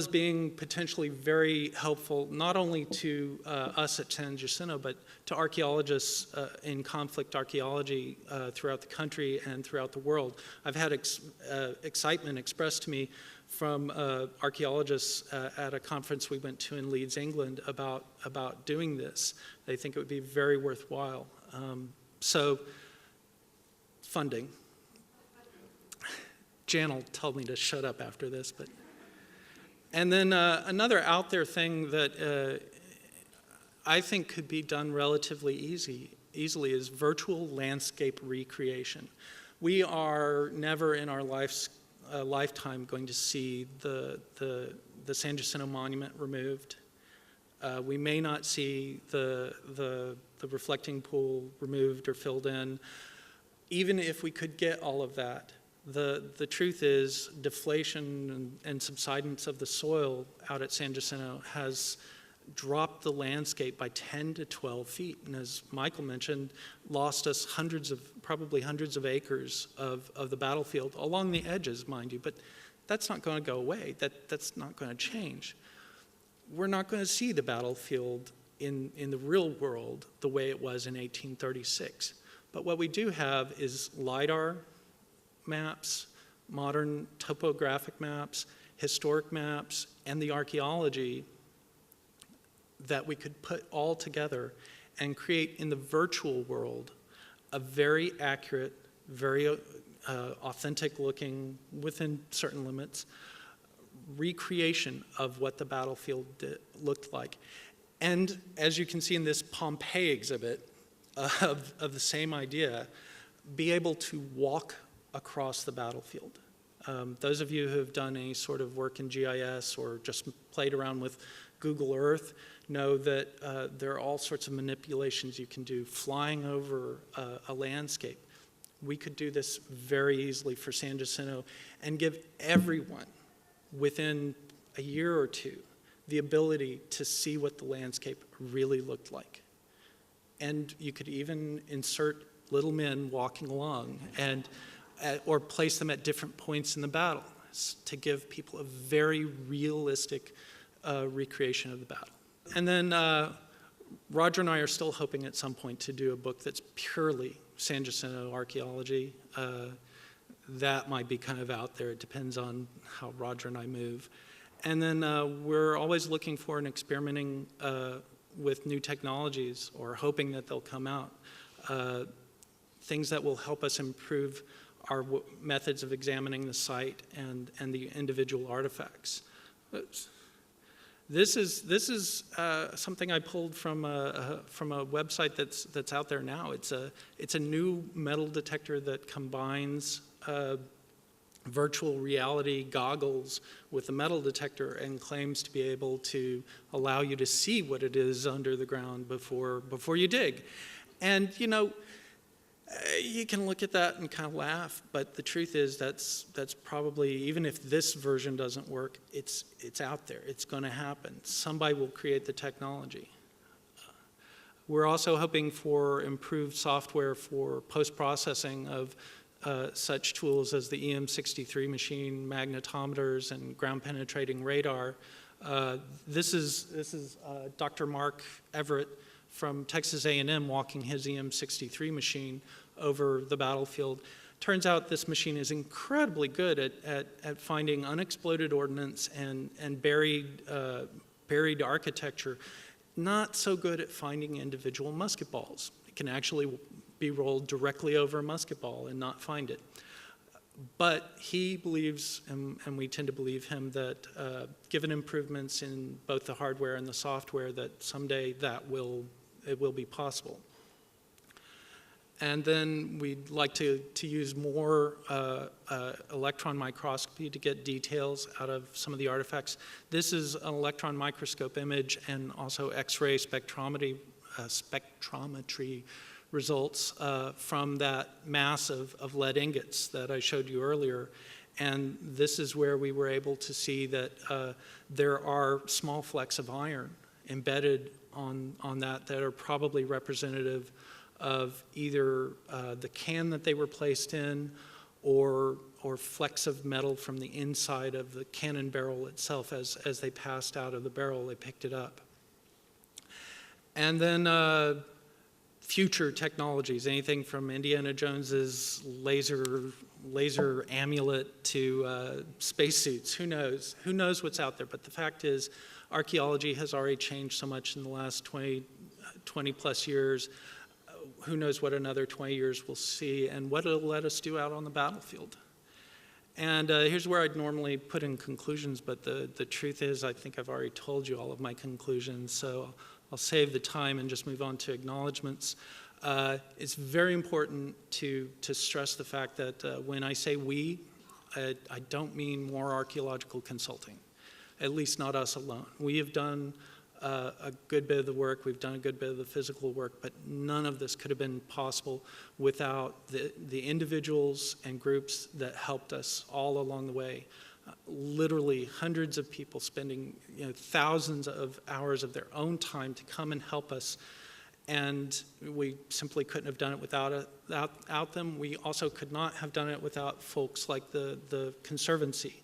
Speaker 2: being potentially very helpful, not only to us at San Jacinto, but to archaeologists in conflict archaeology throughout the country and throughout the world. I've had excitement expressed to me from archaeologists at a conference we went to in Leeds, England, about doing this. They think it would be very worthwhile. So, funding. Jan will tell me to shut up after this, but. And then another out there thing that I think could be done relatively easily is virtual landscape recreation. We are never in our lifetime going to see the San Jacinto monument removed. We may not see the reflecting pool removed or filled in. Even if we could get all of that, the truth is deflation and subsidence of the soil out at San Jacinto has dropped the landscape by 10 to 12 feet. And as Michael mentioned, lost us probably hundreds of acres of the battlefield along the edges, mind you. But that's not going to go away. That's not going to change. We're not going to see the battlefield in the real world the way it was in 1836. But what we do have is LiDAR maps, modern topographic maps, historic maps, and the archaeology that we could put all together and create in the virtual world a very accurate, very authentic looking, within certain limits, recreation of what the battlefield looked like. And as you can see in this Pompeii exhibit of the same idea, be able to walk across the battlefield. Those of you who have done any sort of work in GIS or just played around with Google Earth know that there are all sorts of manipulations you can do flying over a landscape. We could do this very easily for San Jacinto and give everyone within a year or two the ability to see what the landscape really looked like. And you could even insert little men walking along and or place them at different points in the battle to give people a very realistic recreation of the battle. And then Roger and I are still hoping at some point to do a book that's purely San Jacinto archaeology. That might be kind of out there. It depends on how Roger and I move. And then we're always looking for and experimenting with new technologies, or hoping that they'll come out. Things that will help us improve our methods of examining the site and the individual artifacts. Oops. This is something I pulled from a website that's out there now. It's a new metal detector that combines virtual reality goggles with a metal detector and claims to be able to allow you to see what it is under the ground before you dig. And you know, you can look at that and kind of laugh, but the truth is that's probably, even if this version doesn't work, it's out there. It's going to happen. Somebody will create the technology. We're also hoping for improved software for post-processing of such tools as the EM63 machine, magnetometers, and ground-penetrating radar. This is Dr. Mark Everett from Texas A&M walking his EM63 machine over the battlefield. Turns out this machine is incredibly good at finding unexploded ordnance and buried architecture. Not so good at finding individual musket balls. It can actually be rolled directly over a musket ball and not find it. But he believes, and we tend to believe him, that given improvements in both the hardware and the software, that someday it will be possible. And then we'd like to use more electron microscopy to get details out of some of the artifacts. This is an electron microscope image and also X-ray spectrometry results from that mass of lead ingots that I showed you earlier. And this is where we were able to see that there are small flecks of iron embedded on that are probably representative of either the can that they were placed in or flecks of metal from the inside of the cannon barrel itself. As they passed out of the barrel, they picked it up. And then future technologies, anything from Indiana Jones's laser amulet to spacesuits. Who knows? Who knows what's out there? But the fact is, archaeology has already changed so much in the last 20 plus years. Who knows what another 20 years we'll see and what it'll let us do out on the battlefield. And here's where I'd normally put in conclusions, but the truth is I think I've already told you all of my conclusions, so I'll save the time and just move on to acknowledgments. It's very important to stress the fact that when I say we, I don't mean more archaeological consulting, at least not us alone. We have done a good bit of the work, we've done a good bit of the physical work, but none of this could have been possible without the individuals and groups that helped us all along the way. Literally hundreds of people spending thousands of hours of their own time to come and help us, and we simply couldn't have done it without them. We also could not have done it without folks like the Conservancy,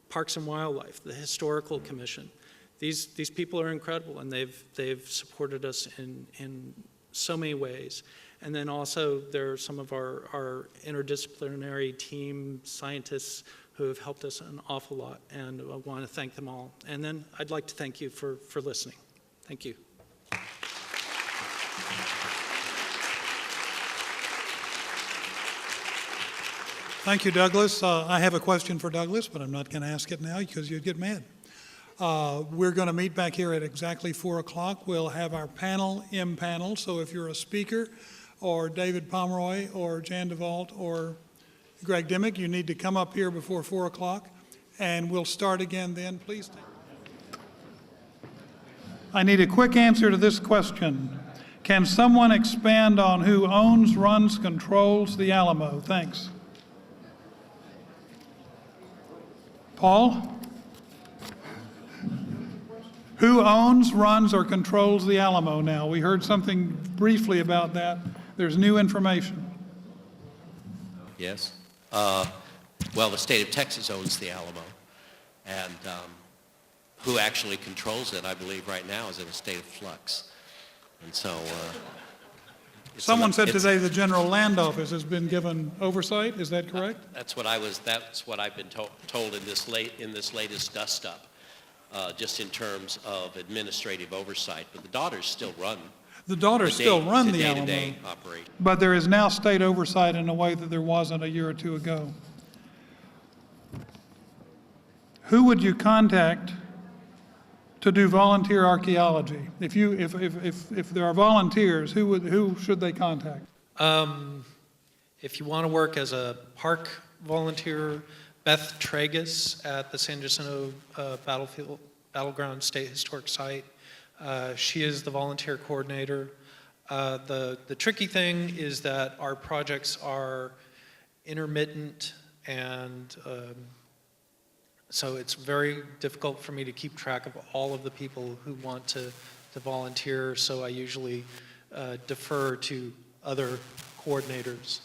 Speaker 2: Parks and Wildlife, the Historical Commission. These people are incredible, and they've supported us in so many ways. And then also there are some of our interdisciplinary team scientists who have helped us an awful lot, and I want to thank them all. And then I'd like to thank you for listening. Thank you.
Speaker 1: Thank you, Douglas. I have a question for Douglas, but I'm not going to ask it now because you'd get mad. We're going to meet back here at exactly 4 o'clock. We'll have our panel impanel, so if you're a speaker, or David Pomeroy, or Jan DeVault, or Greg Dimmick, you need to come up here before 4 o'clock, and we'll start again then. Please take. I need a quick answer to this question. Can someone expand on who owns, runs, controls the Alamo? Thanks. Paul? Who owns, runs, or controls the Alamo now? We heard something briefly about that. There's new information.
Speaker 3: Yes. Well, the state of Texas owns the Alamo, and who actually controls it, I believe, right now is in a state of flux. And so,
Speaker 1: Someone said today the General Land Office has been given oversight. Is that correct?
Speaker 3: That's what I've been told in this latest dust-up, just in terms of administrative oversight. But the daughters still run.
Speaker 1: The daughters still run the Alamo.
Speaker 3: day-to-day operation.
Speaker 1: But there is now state oversight in a way that there wasn't a year or two ago. Who would you contact to do volunteer archaeology? If there are volunteers, who should they contact?
Speaker 2: If you want to work as a park volunteer, Beth Tragus at the San Jacinto Battleground State Historic Site. She is the volunteer coordinator. The tricky thing is that our projects are intermittent, and so it's very difficult for me to keep track of all of the people who want to volunteer, so I usually defer to other coordinators.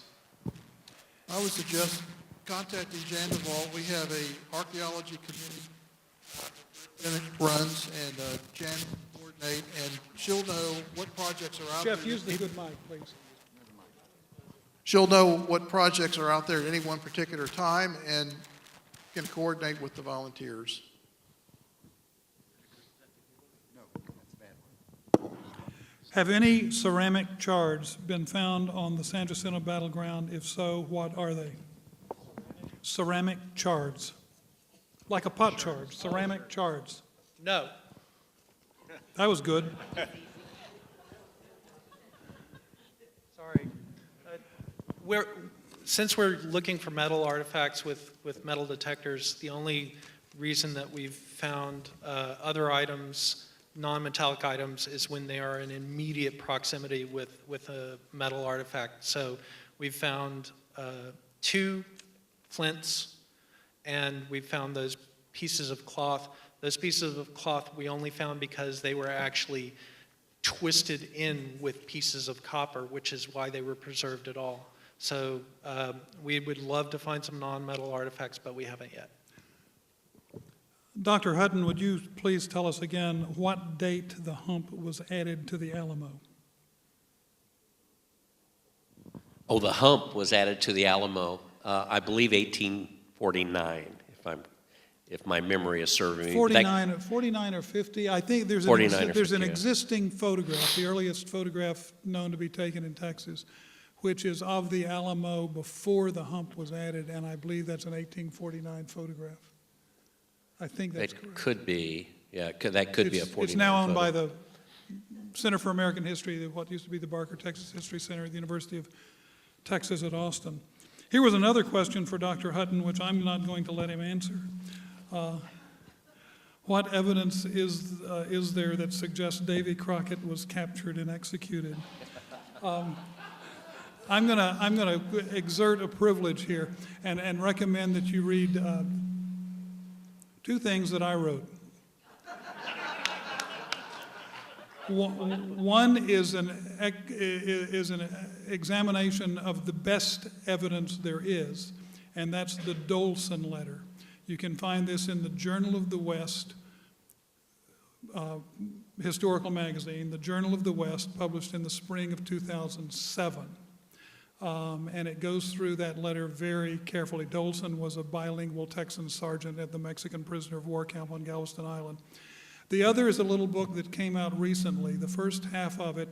Speaker 4: I would suggest contacting Jan DeVault. We have a archaeology committee that runs, and Jan will coordinate, and she'll know what projects are out there.
Speaker 1: Jeff, use the good mic, please.
Speaker 4: She'll know what projects are out there at any one particular time and can coordinate with the volunteers.
Speaker 1: Have any ceramic shards been found on the San Jacinto Battleground? If so, what are they? Ceramic shards. Like a pot shard, ceramic shards.
Speaker 2: No.
Speaker 1: That was good.
Speaker 2: Sorry. Since we're looking for metal artifacts with metal detectors, the only reason that we've found other items, non-metallic items, is when they are in immediate proximity with a metal artifact. So we've found 2 flints, and we've found those pieces of cloth. Those pieces of cloth we only found because they were actually twisted in with pieces of copper, which is why they were preserved at all. So we would love to find some non-metal artifacts, but we haven't yet.
Speaker 1: Dr. Hutton, would you please tell us again what date the hump was added to the Alamo?
Speaker 3: Oh, the hump was added to the Alamo, I believe 1849, if my memory is serving me.
Speaker 1: 49 or 50. I think there's an existing photograph, the earliest photograph known to be taken in Texas, which is of the Alamo before the hump was added, and I believe that's an 1849 photograph. I think that's correct.
Speaker 3: It could be, yeah, that could be a 49
Speaker 1: It's now owned
Speaker 3: photo.
Speaker 1: by the Center for American History, what used to be the Barker Texas History Center at the University of Texas at Austin. Here was another question for Dr. Hutton, which I'm not going to let him answer. What evidence is there that suggests Davy Crockett was captured and executed? I'm gonna exert a privilege here and recommend that you read 2 things that I wrote. One is an examination of the best evidence there is, and that's the Dolson letter. You can find this in the Journal of the West, historical magazine, the Journal of the West, published in the spring of 2007. And it goes through that letter very carefully. Dolson was a bilingual Texan sergeant at the Mexican prisoner of war camp on Galveston Island. The other is a little book that came out recently. The first half of it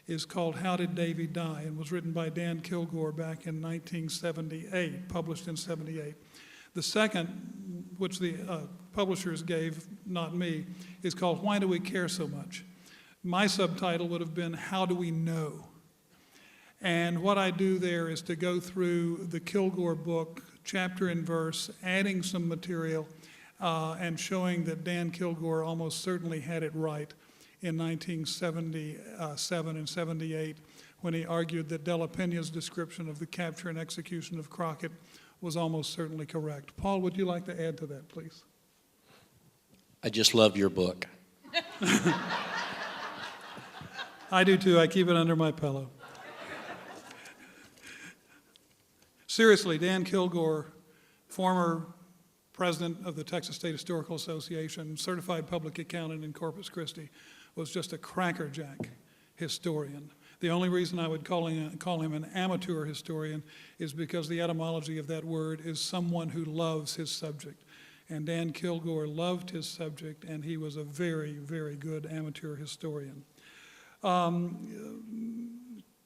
Speaker 1: is called How Did Davy Die, and was written by Dan Kilgore back in 1978, published in 78. The second, which the publishers gave, not me, is called Why Do We Care So Much? My subtitle would have been How Do We Know? And what I do there is to go through the Kilgore book, chapter and verse, adding some material, and showing that Dan Kilgore almost certainly had it right in 1977 and 78 when he argued that Della Pena's description of the capture and execution of Crockett was almost certainly correct. Paul, would you like to add to that, please?
Speaker 3: I just love your book.
Speaker 1: I do too. I keep it under my pillow. Seriously, Dan Kilgore, former president of the Texas State Historical Association, certified public accountant in Corpus Christi, was just a crackerjack historian. The only reason I would call him an amateur historian is because the etymology of that word is someone who loves his subject. And Dan Kilgore loved his subject, and he was a very, very good amateur historian.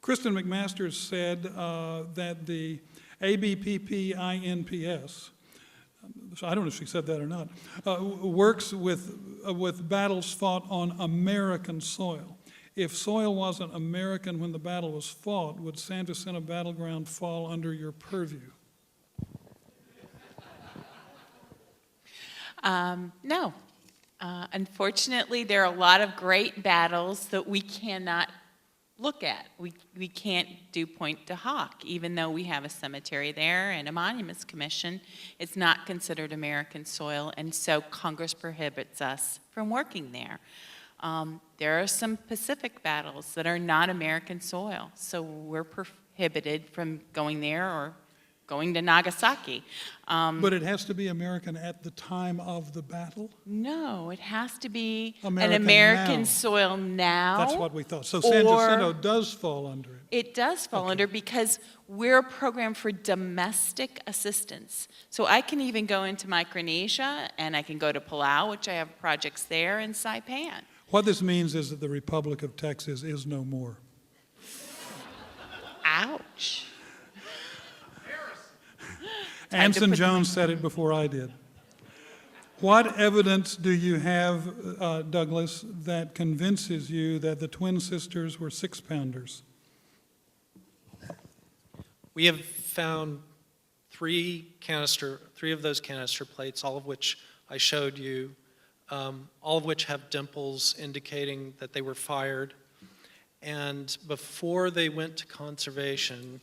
Speaker 1: Kristen McMasters said that the ABPPINPS, I don't know if she said that or not, works with battles fought on American soil. If soil wasn't American when the battle was fought, would San Jacinto Battleground fall under your purview?
Speaker 5: No. Unfortunately, there are a lot of great battles that we cannot look at. We can't do point to hawk, even though we have a cemetery there and a monuments commission. It's not considered American soil, and so Congress prohibits us from working there. There are some Pacific battles that are not American soil, so we're prohibited from going there or going to Nagasaki.
Speaker 1: But it has to be American at the time of the battle?
Speaker 5: No, it has to be
Speaker 1: American
Speaker 5: an American
Speaker 1: now.
Speaker 5: soil now.
Speaker 1: That's what we thought. So San
Speaker 5: or-
Speaker 1: Jacinto does fall under it.
Speaker 5: It does fall under because we're a program for domestic assistance. So I can even go into Micronesia, and I can go to Palau, which I have projects there, and Saipan.
Speaker 1: What this means is that the Republic of Texas is no more.
Speaker 5: Ouch.
Speaker 1: Anson
Speaker 5: put-
Speaker 1: Jones said it before I did. What evidence do you have, Douglas, that convinces you that the twin sisters were six-pounders?
Speaker 2: We have found three of those canister plates, all of which I showed you, all of which have dimples indicating that they were fired. And before they went to conservation,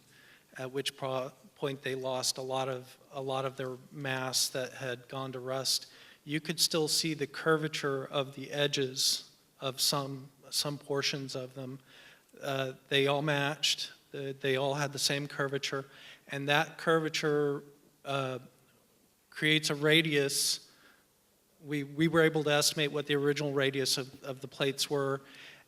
Speaker 2: at which point they lost a lot of their mass that had gone to rust, you could still see the curvature of the edges of some portions of them. They all matched. They all had the same curvature, and that curvature creates a radius. We were able to estimate what the original radius of the plates were,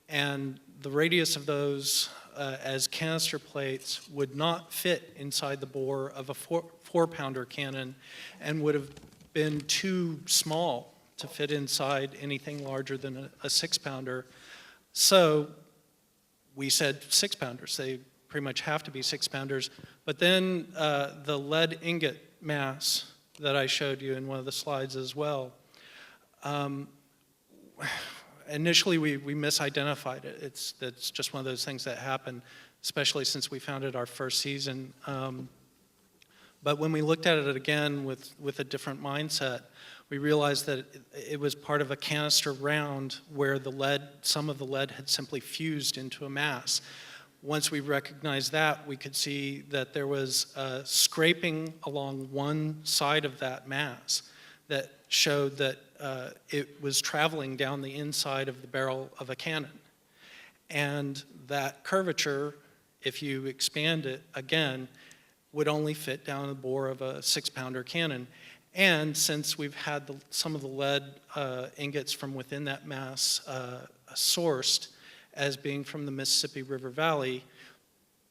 Speaker 2: and the radius of those as canister plates would not fit inside the bore of a four-pounder cannon and would have been too small to fit inside anything larger than a six-pounder. So we said six-pounders. They pretty much have to be six-pounders. But then the lead ingot mass that I showed you in one of the slides as well, initially we misidentified it. It's just one of those things that happen, especially since we found it our first season. But when we looked at it again with a different mindset, we realized that it was part of a canister round where some of the lead had simply fused into a mass. Once we recognized that, we could see that there was scraping along one side of that mass that showed that it was traveling down the inside of the barrel of a cannon. And that curvature, if you expand it again, would only fit down the bore of a six-pounder cannon. And since we've had some of the lead ingots from within that mass sourced as being from the Mississippi River Valley,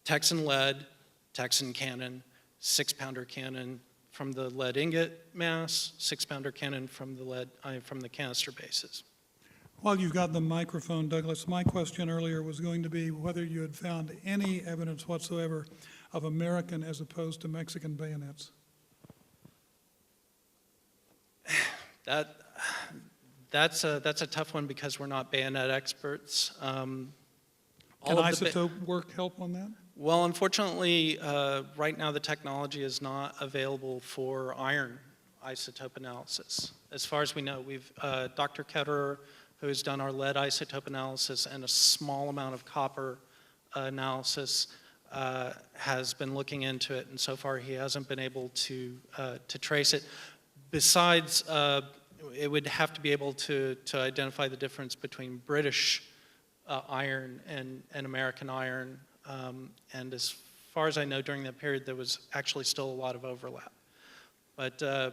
Speaker 2: Texan lead, Texan cannon, six-pounder cannon from the lead ingot mass, six-pounder cannon from the canister bases.
Speaker 1: While you've got the microphone, Douglas, my question earlier was going to be whether you had found any evidence whatsoever of American as opposed to Mexican bayonets.
Speaker 2: That's a tough one because we're not bayonet experts.
Speaker 1: Can
Speaker 2: All of the
Speaker 1: isotope work help on that?
Speaker 2: Well, unfortunately, right now the technology is not available for iron isotope analysis. As far as we know, we've Dr. Ketterer, who has done our lead isotope analysis and a small amount of copper analysis, has been looking into it, and so far he hasn't been able to trace it. Besides, it would have to be able to identify the difference between British iron and American iron. And as far as I know, during that period, there was actually still a lot of overlap. But the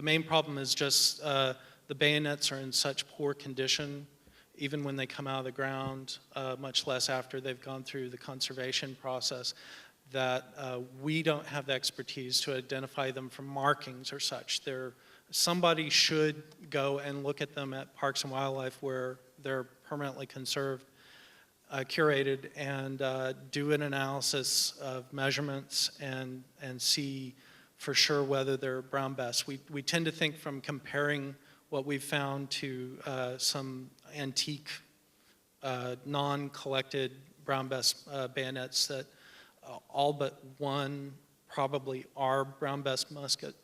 Speaker 2: main problem is just the bayonets are in such poor condition, even when they come out of the ground, much less after they've gone through the conservation process, that we don't have the expertise to identify them from markings or such. Somebody should go and look at them at Parks and Wildlife where they're permanently conserved, curated, and do an analysis of measurements and see for sure whether they're brown bess. We tend to think from comparing what we've found to some antique, non-collected brown bess bayonets that all but one probably are brown bess musket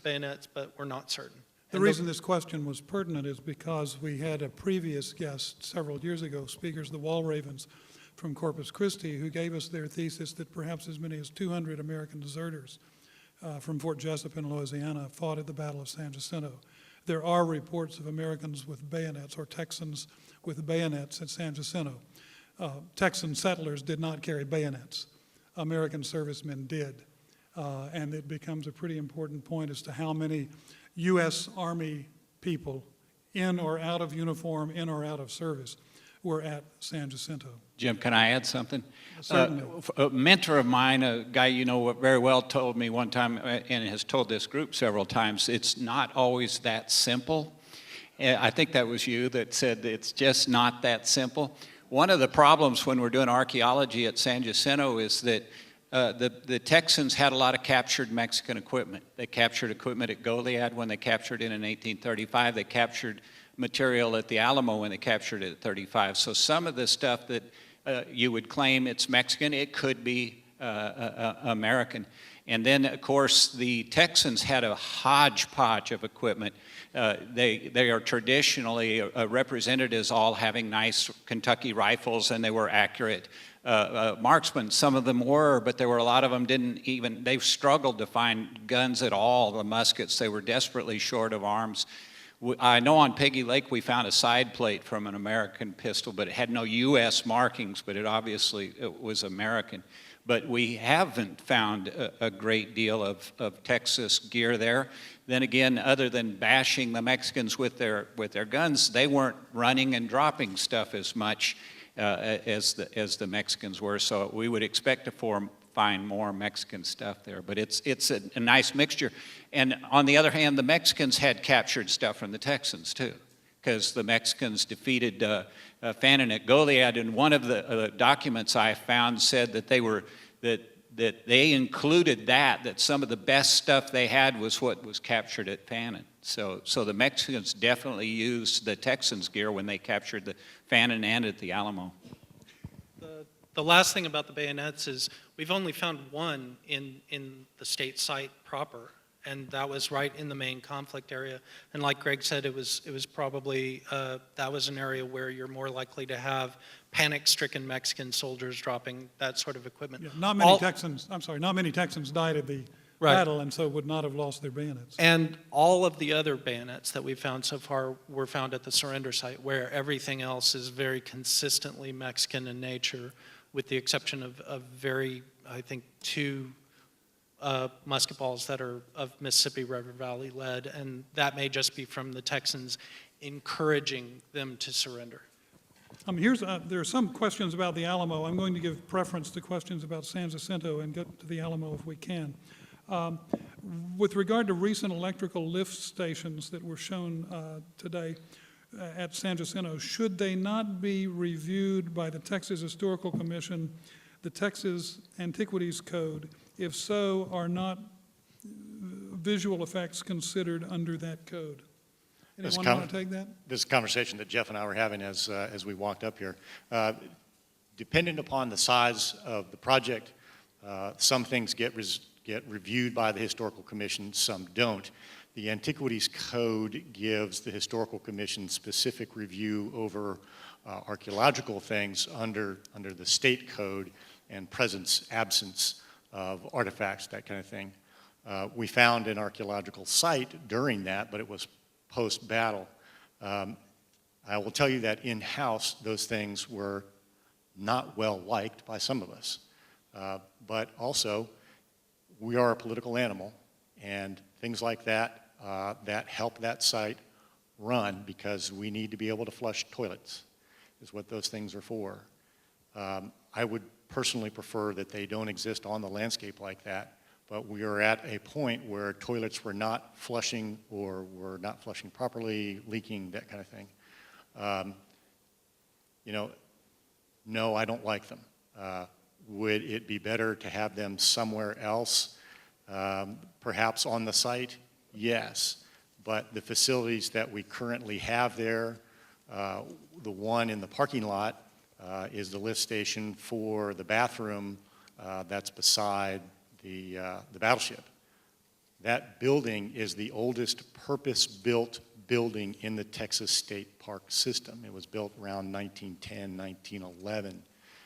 Speaker 2: bayonets, but we're not certain.
Speaker 1: The reason this question was pertinent is because we had a previous guest several years ago, speakers the Walravens from Corpus Christi, who gave us their thesis that perhaps as many as 200 American deserters from Fort Jessup in Louisiana fought at the Battle of San Jacinto. There are reports of Americans with bayonets or Texans with bayonets at San Jacinto. Texan settlers did not carry bayonets. American servicemen did. And it becomes a pretty important point as to how many U.S. Army people in or out of uniform, in or out of service, were at San Jacinto.
Speaker 6: Jim, can I add something?
Speaker 1: Certainly.
Speaker 6: A mentor of mine, a guy you know very well, told me one time, and has told this group several times, it's not always that simple. I think that was you that said it's just not that simple. One of the problems when we're doing archaeology at San Jacinto is that the Texans had a lot of captured Mexican equipment. They captured equipment at Goliad when they captured it in 1835. They captured material at the Alamo when they captured it at 35. So some of the stuff that you would claim it's Mexican, it could be American. And then, of course, the Texans had a hodgepodge of equipment. They are traditionally represented as all having nice Kentucky rifles, and they were accurate marksmen. Some of them were, but there were a lot of them they struggled to find guns at all, the muskets. They were desperately short of arms. I know on Peggy Lake we found a side plate from an American pistol, but it had no U.S. markings, but it was American. But we haven't found a great deal of Texas gear there. Then again, other than bashing the Mexicans with their guns, they weren't running and dropping stuff as much as the Mexicans were. So we would expect to find more Mexican stuff there. But it's a nice mixture. And on the other hand, the Mexicans had captured stuff from the Texans too, because the Mexicans defeated Fannin at Goliad, and one of the documents I found said that they included that some of the best stuff they had was what was captured at Fannin. So the Mexicans definitely used the Texans' gear when they captured the Fannin and at the Alamo.
Speaker 2: The last thing about the bayonets is we've only found one in the state site proper, and that was right in the main conflict area. And like Greg said, it was probably, that was an area where you're more likely to have panic-stricken Mexican soldiers dropping that sort of equipment.
Speaker 1: Yeah, not many Texans died at the battle, and so would not have lost their bayonets.
Speaker 2: And all of the other bayonets that we've found so far were found at the surrender site, where everything else is very consistently Mexican in nature, with the exception of very, I think, 2 musket balls that are of Mississippi River Valley lead, and that may just be from the Texans encouraging them to surrender.
Speaker 1: There are some questions about the Alamo. I'm going to give preference to questions about San Jacinto and get to the Alamo if we can. With regard to recent electrical lift stations that were shown today, at San Jacinto, should they not be reviewed by the Texas Historical Commission, the Texas Antiquities Code? If so, are not visual effects considered under that code? Anyone want to take that?
Speaker 7: This is a conversation that Jeff and I were having as we walked up here. Dependent upon the size of the project, some things get reviewed by the Historical Commission, some don't. The Antiquities Code gives the Historical Commission specific review over archaeological things under the state code and presence, absence of artifacts, that kind of thing. We found an archaeological site during that, but it was post-battle. I will tell you that in-house, those things were not well liked by some of us. But also, we are a political animal, and things like that that help that site run, because we need to be able to flush toilets, is what those things are for. I would personally prefer that they don't exist on the landscape like that, but we are at a point where toilets were not flushing or were not flushing properly, leaking, that kind of thing. You know, no, I don't like them. Would it be better to have them somewhere else, perhaps on the site? Yes, but the facilities that we currently have there, the one in the parking lot is the lift station for the bathroom that's beside the battleship. That building is the oldest purpose-built building in the Texas State Park system. It was built around 1910, 1911.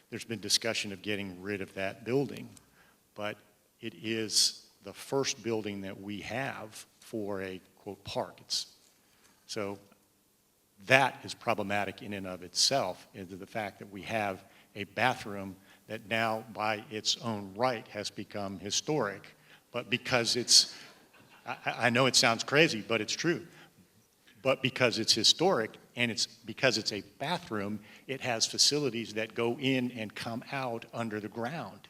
Speaker 7: There's been discussion of getting rid of that building, but it is the first building that we have for a, quote, park. So that is problematic in and of itself, into the fact that we have a bathroom that now, by its own right, has become historic. But because it's, I know it sounds crazy, but it's true. But because it's historic and it's because it's a bathroom, it has facilities that go in and come out under the ground.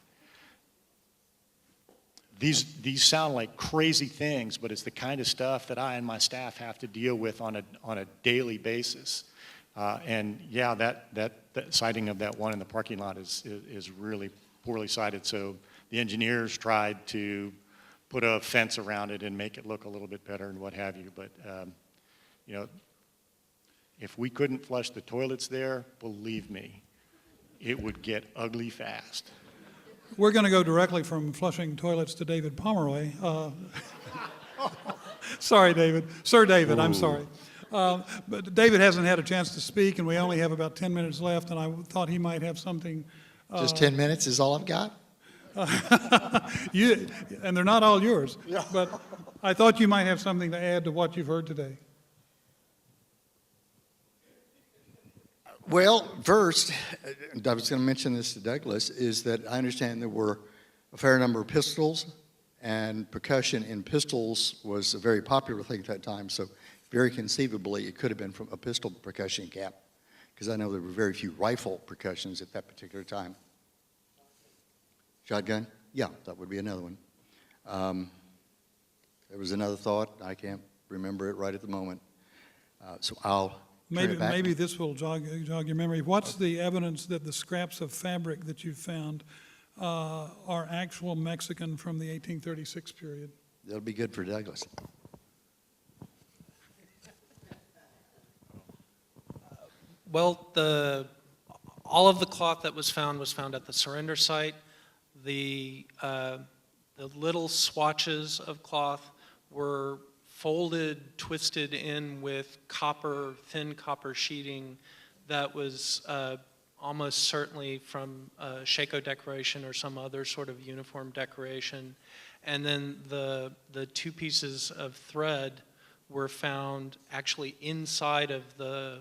Speaker 7: These sound like crazy things, but it's the kind of stuff that I and my staff have to deal with on a daily basis. And yeah, that siting of that one in the parking lot is really poorly sited. So the engineers tried to put a fence around it and make it look a little bit better and what have you. But you know, if we couldn't flush the toilets there, believe me, it would get ugly fast.
Speaker 1: We're going to go directly from flushing toilets to David Pomeroy. Sorry, David. Sir David, I'm sorry. But David hasn't had a chance to speak, and we only have about 10 minutes left, and I thought he might have something.
Speaker 8: Just 10 minutes is all I've got?
Speaker 1: And they're not all yours. Yeah. But I thought you might have something to add to what you've heard today.
Speaker 8: Well, first, I was going to mention this to Douglas, is that I understand there were a fair number of pistols, and percussion in pistols was a very popular thing at that time, so very conceivably it could have been from a pistol percussion cap, because I know there were very few rifle percussions at that particular time. Shotgun? Yeah, that would be another one. There was another thought. I can't remember it right at the moment. So I'll turn it back.
Speaker 1: Maybe this will jog your memory. What's the evidence that the scraps of fabric that you found are actual Mexican from the 1836 period?
Speaker 8: That'll be good for Douglas.
Speaker 2: Well, all of the cloth that was found at the surrender site. The little swatches of cloth were folded, twisted in with thin copper sheeting that was almost certainly from shako decoration or some other sort of uniform decoration. And then the two pieces of thread were found actually inside of the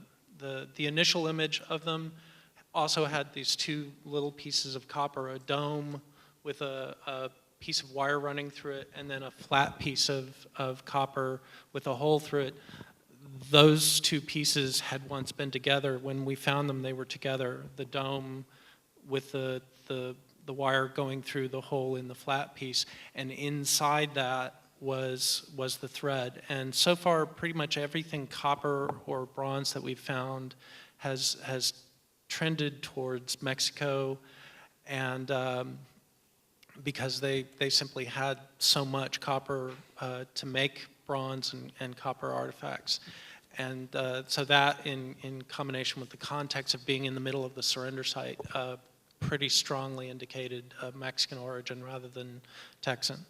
Speaker 2: initial image of them. Also had these two little pieces of copper, a dome with a piece of wire running through it, and then a flat piece of copper with a hole through it. Those two pieces had once been together. When we found them, they were together. The dome with the wire going through the hole in the flat piece, and inside that was the thread. And so far, pretty much everything copper or bronze that we've found has trended towards Mexico, and because they simply had so much copper to make bronze and copper artifacts. And so that, in combination with the context of being in the middle of the surrender site, pretty strongly indicated Mexican origin rather than Texan.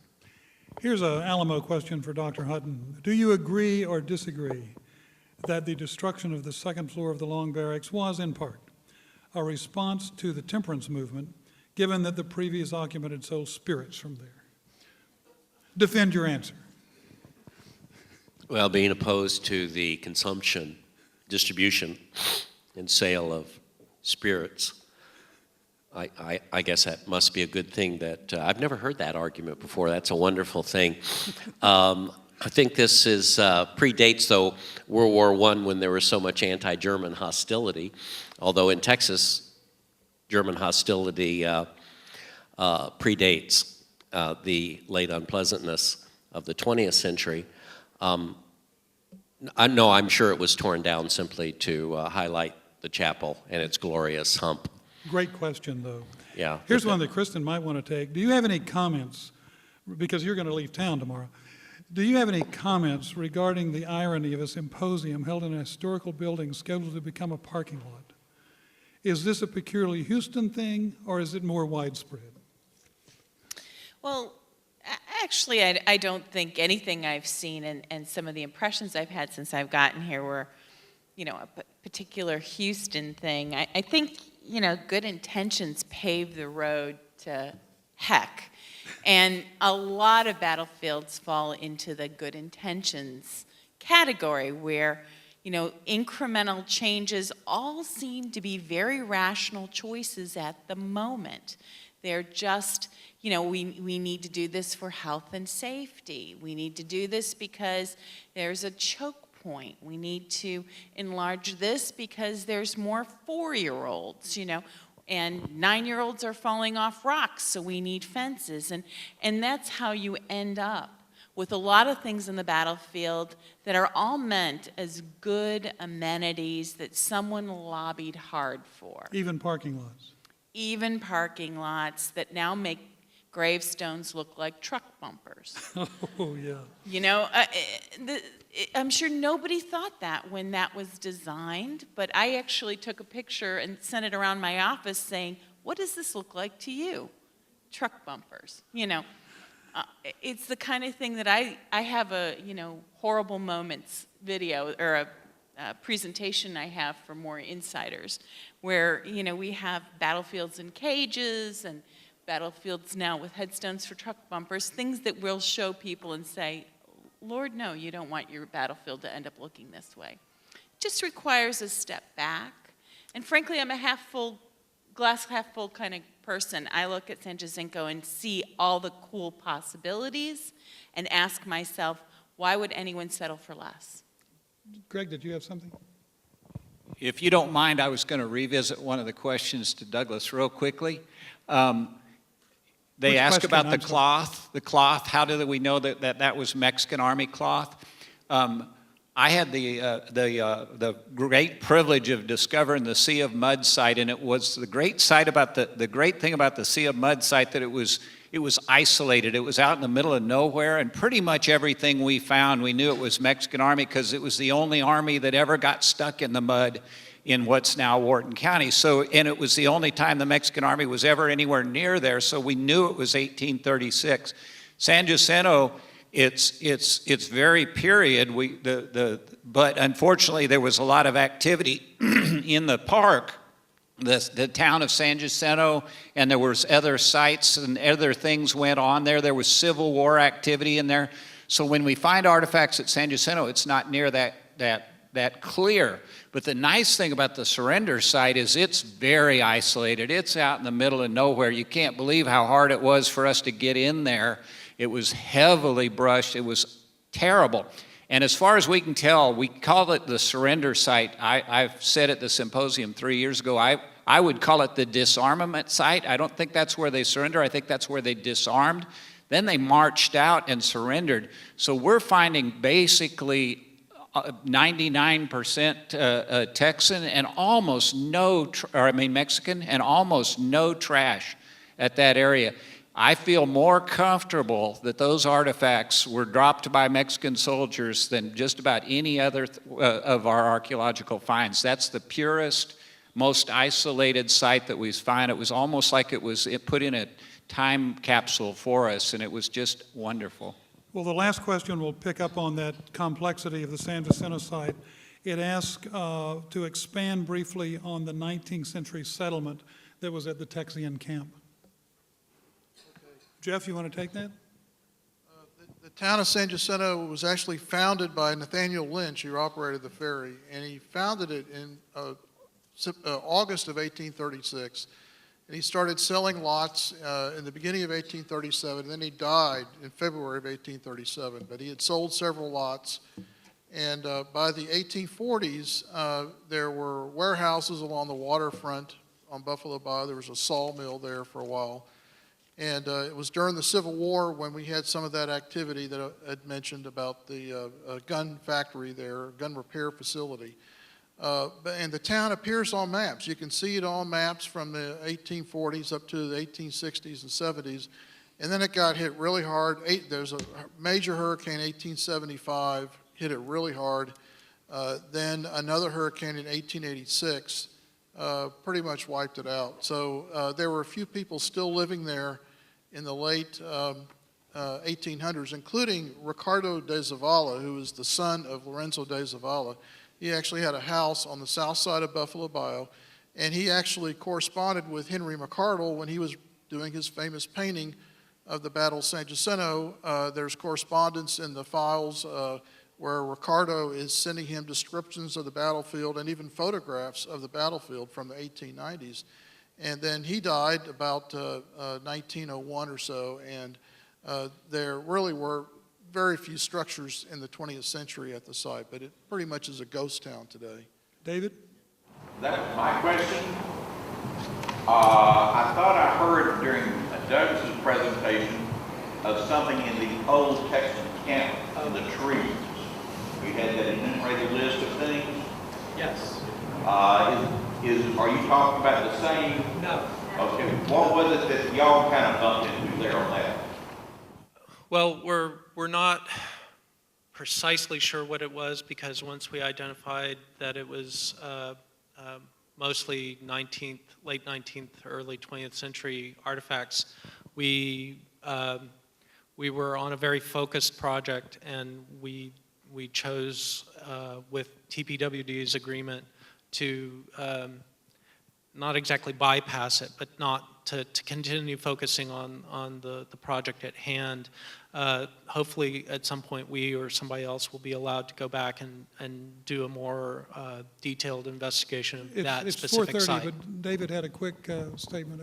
Speaker 1: Here's an Alamo question for Dr. Hutton. Do you agree or disagree that the destruction of the second floor of the Long Barracks was, in part, a response to the temperance movement, given that the previous occupant had sold spirits from there? Defend your answer.
Speaker 3: Well, being opposed to the consumption, distribution, and sale of spirits, I guess that must be a good thing. That I've never heard that argument before. That's a wonderful thing. I think this is predates, though, World War I, when there was so much anti-German hostility. Although in Texas, German hostility predates the late unpleasantness of the 20th century. I'm sure it was torn down simply to highlight the chapel and its glorious hump.
Speaker 1: Great question, though.
Speaker 3: Yeah.
Speaker 1: Here's one that Kristen might want to take. Do you have any comments, because you're going to leave town tomorrow, do you have any comments regarding the irony of a symposium held in a historical building scheduled to become a parking lot? Is this a peculiarly Houston thing, or is it more widespread?
Speaker 5: Well, actually, I don't think anything I've seen and some of the impressions I've had since I've gotten here were, a particular Houston thing. I think, good intentions pave the road to heck. And a lot of battlefields fall into the good intentions category where, incremental changes all seem to be very rational choices at the moment. They're just, we need to do this for health and safety. We need to do this because there's a choke point. We need to enlarge this because there's more 4-year-olds, and 9-year-olds are falling off rocks, so we need fences. And that's how you end up with a lot of things in the battlefield that are all meant as good amenities that someone lobbied hard for.
Speaker 1: Even parking lots?
Speaker 5: Even parking lots that now make gravestones look like truck bumpers.
Speaker 1: Oh, yeah.
Speaker 5: I'm sure nobody thought that when that was designed, but I actually took a picture and sent it around my office saying, what does this look like to you? Truck bumpers, It's the kind of thing that I have a, horrible moments video or a presentation I have for more insiders where, we have battlefields in cages and battlefields now with headstones for truck bumpers, things that will show people and say, Lord, no, you don't want your battlefield to end up looking this way. It just requires a step back. And frankly, I'm a glass half full kind of person. I look at San Jacinto and see all the cool possibilities and ask myself, why would anyone settle for less?
Speaker 1: Greg, did you have something?
Speaker 6: If you don't mind, I was going to revisit one of the questions to Douglas real quickly. They
Speaker 1: Which
Speaker 6: ask
Speaker 1: question?
Speaker 6: about
Speaker 1: I'm
Speaker 6: the
Speaker 1: sorry.
Speaker 6: cloth. The cloth, how do we know that was Mexican Army cloth? I had the great privilege of discovering the Sea of Mud site, and it was the great site about the great thing about the Sea of Mud site that it was isolated. It was out in the middle of nowhere, and pretty much everything we found, we knew it was Mexican Army because it was the only army that ever got stuck in the mud in what's now Wharton County. And it was the only time the Mexican Army was ever anywhere near there, so we knew it was 1836. San Jacinto, it's very period. But unfortunately, there was a lot of activity in the park, the town of San Jacinto, and there was other sites and other things went on there. There was Civil War activity in there. So when we find artifacts at San Jacinto, it's not near that clear. But the nice thing about the surrender site is it's very isolated. It's out in the middle of nowhere. You can't believe how hard it was for us to get in there. It was heavily brushed. It was terrible. And as far as we can tell, we call it the surrender site. I've said at the symposium 3 years ago, I would call it the disarmament site. I don't think that's where they surrender. I think that's where they disarmed. Then they marched out and surrendered. So we're finding basically 99% Texan and almost no, Mexican, and almost no trash at that area. I feel more comfortable that those artifacts were dropped by Mexican soldiers than just about any other of our archaeological finds. That's the purest, most isolated site that we've found. It was almost like it put in a time capsule for us, and it was just wonderful.
Speaker 1: Well, the last question will pick up on that complexity of the San Jacinto site. It asks to expand briefly on the 19th century settlement that was at the Texian camp. Jeff, you want to take that?
Speaker 4: The town of San Jacinto was actually founded by Nathaniel Lynch, who operated the ferry, and he founded it in August of 1836. And he started selling lots in the beginning of 1837, and then he died in February of 1837. But he had sold several lots, and by the 1840s, there were warehouses along the waterfront on Buffalo Bayou. There was a sawmill there for a while. And it was during the Civil War when we had some of that activity that I had mentioned about the gun factory there, gun repair facility. And the town appears on maps. You can see it on maps from the 1840s up to the 1860s and 70s. And then it got hit really hard. There's a major hurricane, 1875, hit it really hard. Then another hurricane in 1886 pretty much wiped it out. So there were a few people still living there in the late 1800s, including Ricardo de Zavala, who was the son of Lorenzo de Zavala. He actually had a house on the south side of Buffalo Bayou, and he actually corresponded with Henry McArdle when he was doing his famous painting of the Battle of San Jacinto. There's correspondence in the files where Ricardo is sending him descriptions of the battlefield and even photographs of the battlefield from the 1890s. And then he died about 1901 or so, and there really were very few structures in the 20th century at the site, but it pretty much is a ghost town today.
Speaker 1: David?
Speaker 9: That was my question. I thought I heard during Douglas's presentation of something in the old Texan camp of the trees. We had that enumerated list of things.
Speaker 2: Yes.
Speaker 9: Are you talking about the same?
Speaker 2: No.
Speaker 9: Okay. What was it that y'all kind of bumped into there on that?
Speaker 2: Well, we're not precisely sure what it was, because once we identified that it was mostly late 19th, early 20th century artifacts, we were on a very focused project, and we chose with TPWD's agreement to not exactly bypass it, but not to continue focusing on the project at hand. Hopefully at some point we or somebody else will be allowed to go back and do a more detailed investigation of that specific site.
Speaker 1: It's 4:30, but David had a quick statement.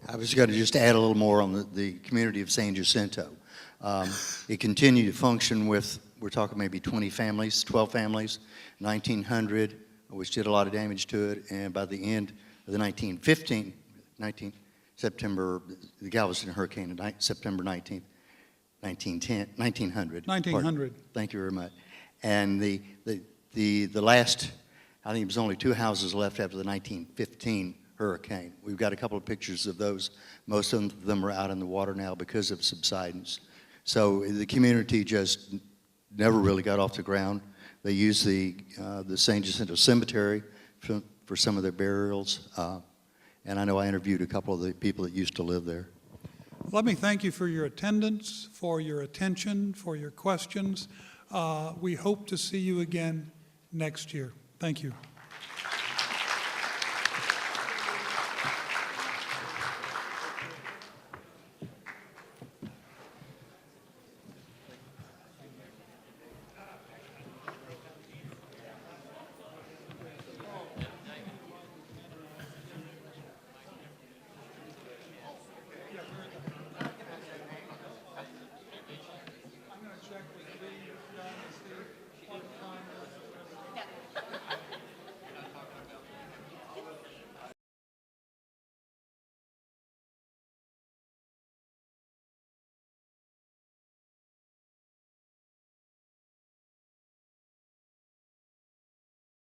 Speaker 8: I was going to just add a little more on the community of San Jacinto. It continued to function with, we're talking maybe 20 families, 12 families, 1900, which did a lot of damage to it, and by the end of the 1915, September, the Galveston hurricane, September 19th, 1900.
Speaker 1: 1900.
Speaker 8: Thank you very much. And the last, I think it was only 2 houses left after the 1915 hurricane. We've got a couple of pictures of those. Most of them are out in the water now because of subsidence. So the community just never really got off the ground. They used the San Jacinto Cemetery for some of their burials. And I know I interviewed a couple of the people that used to live there.
Speaker 1: Let me thank you for your attendance, for your attention, for your questions. We hope to see you again next year. Thank you.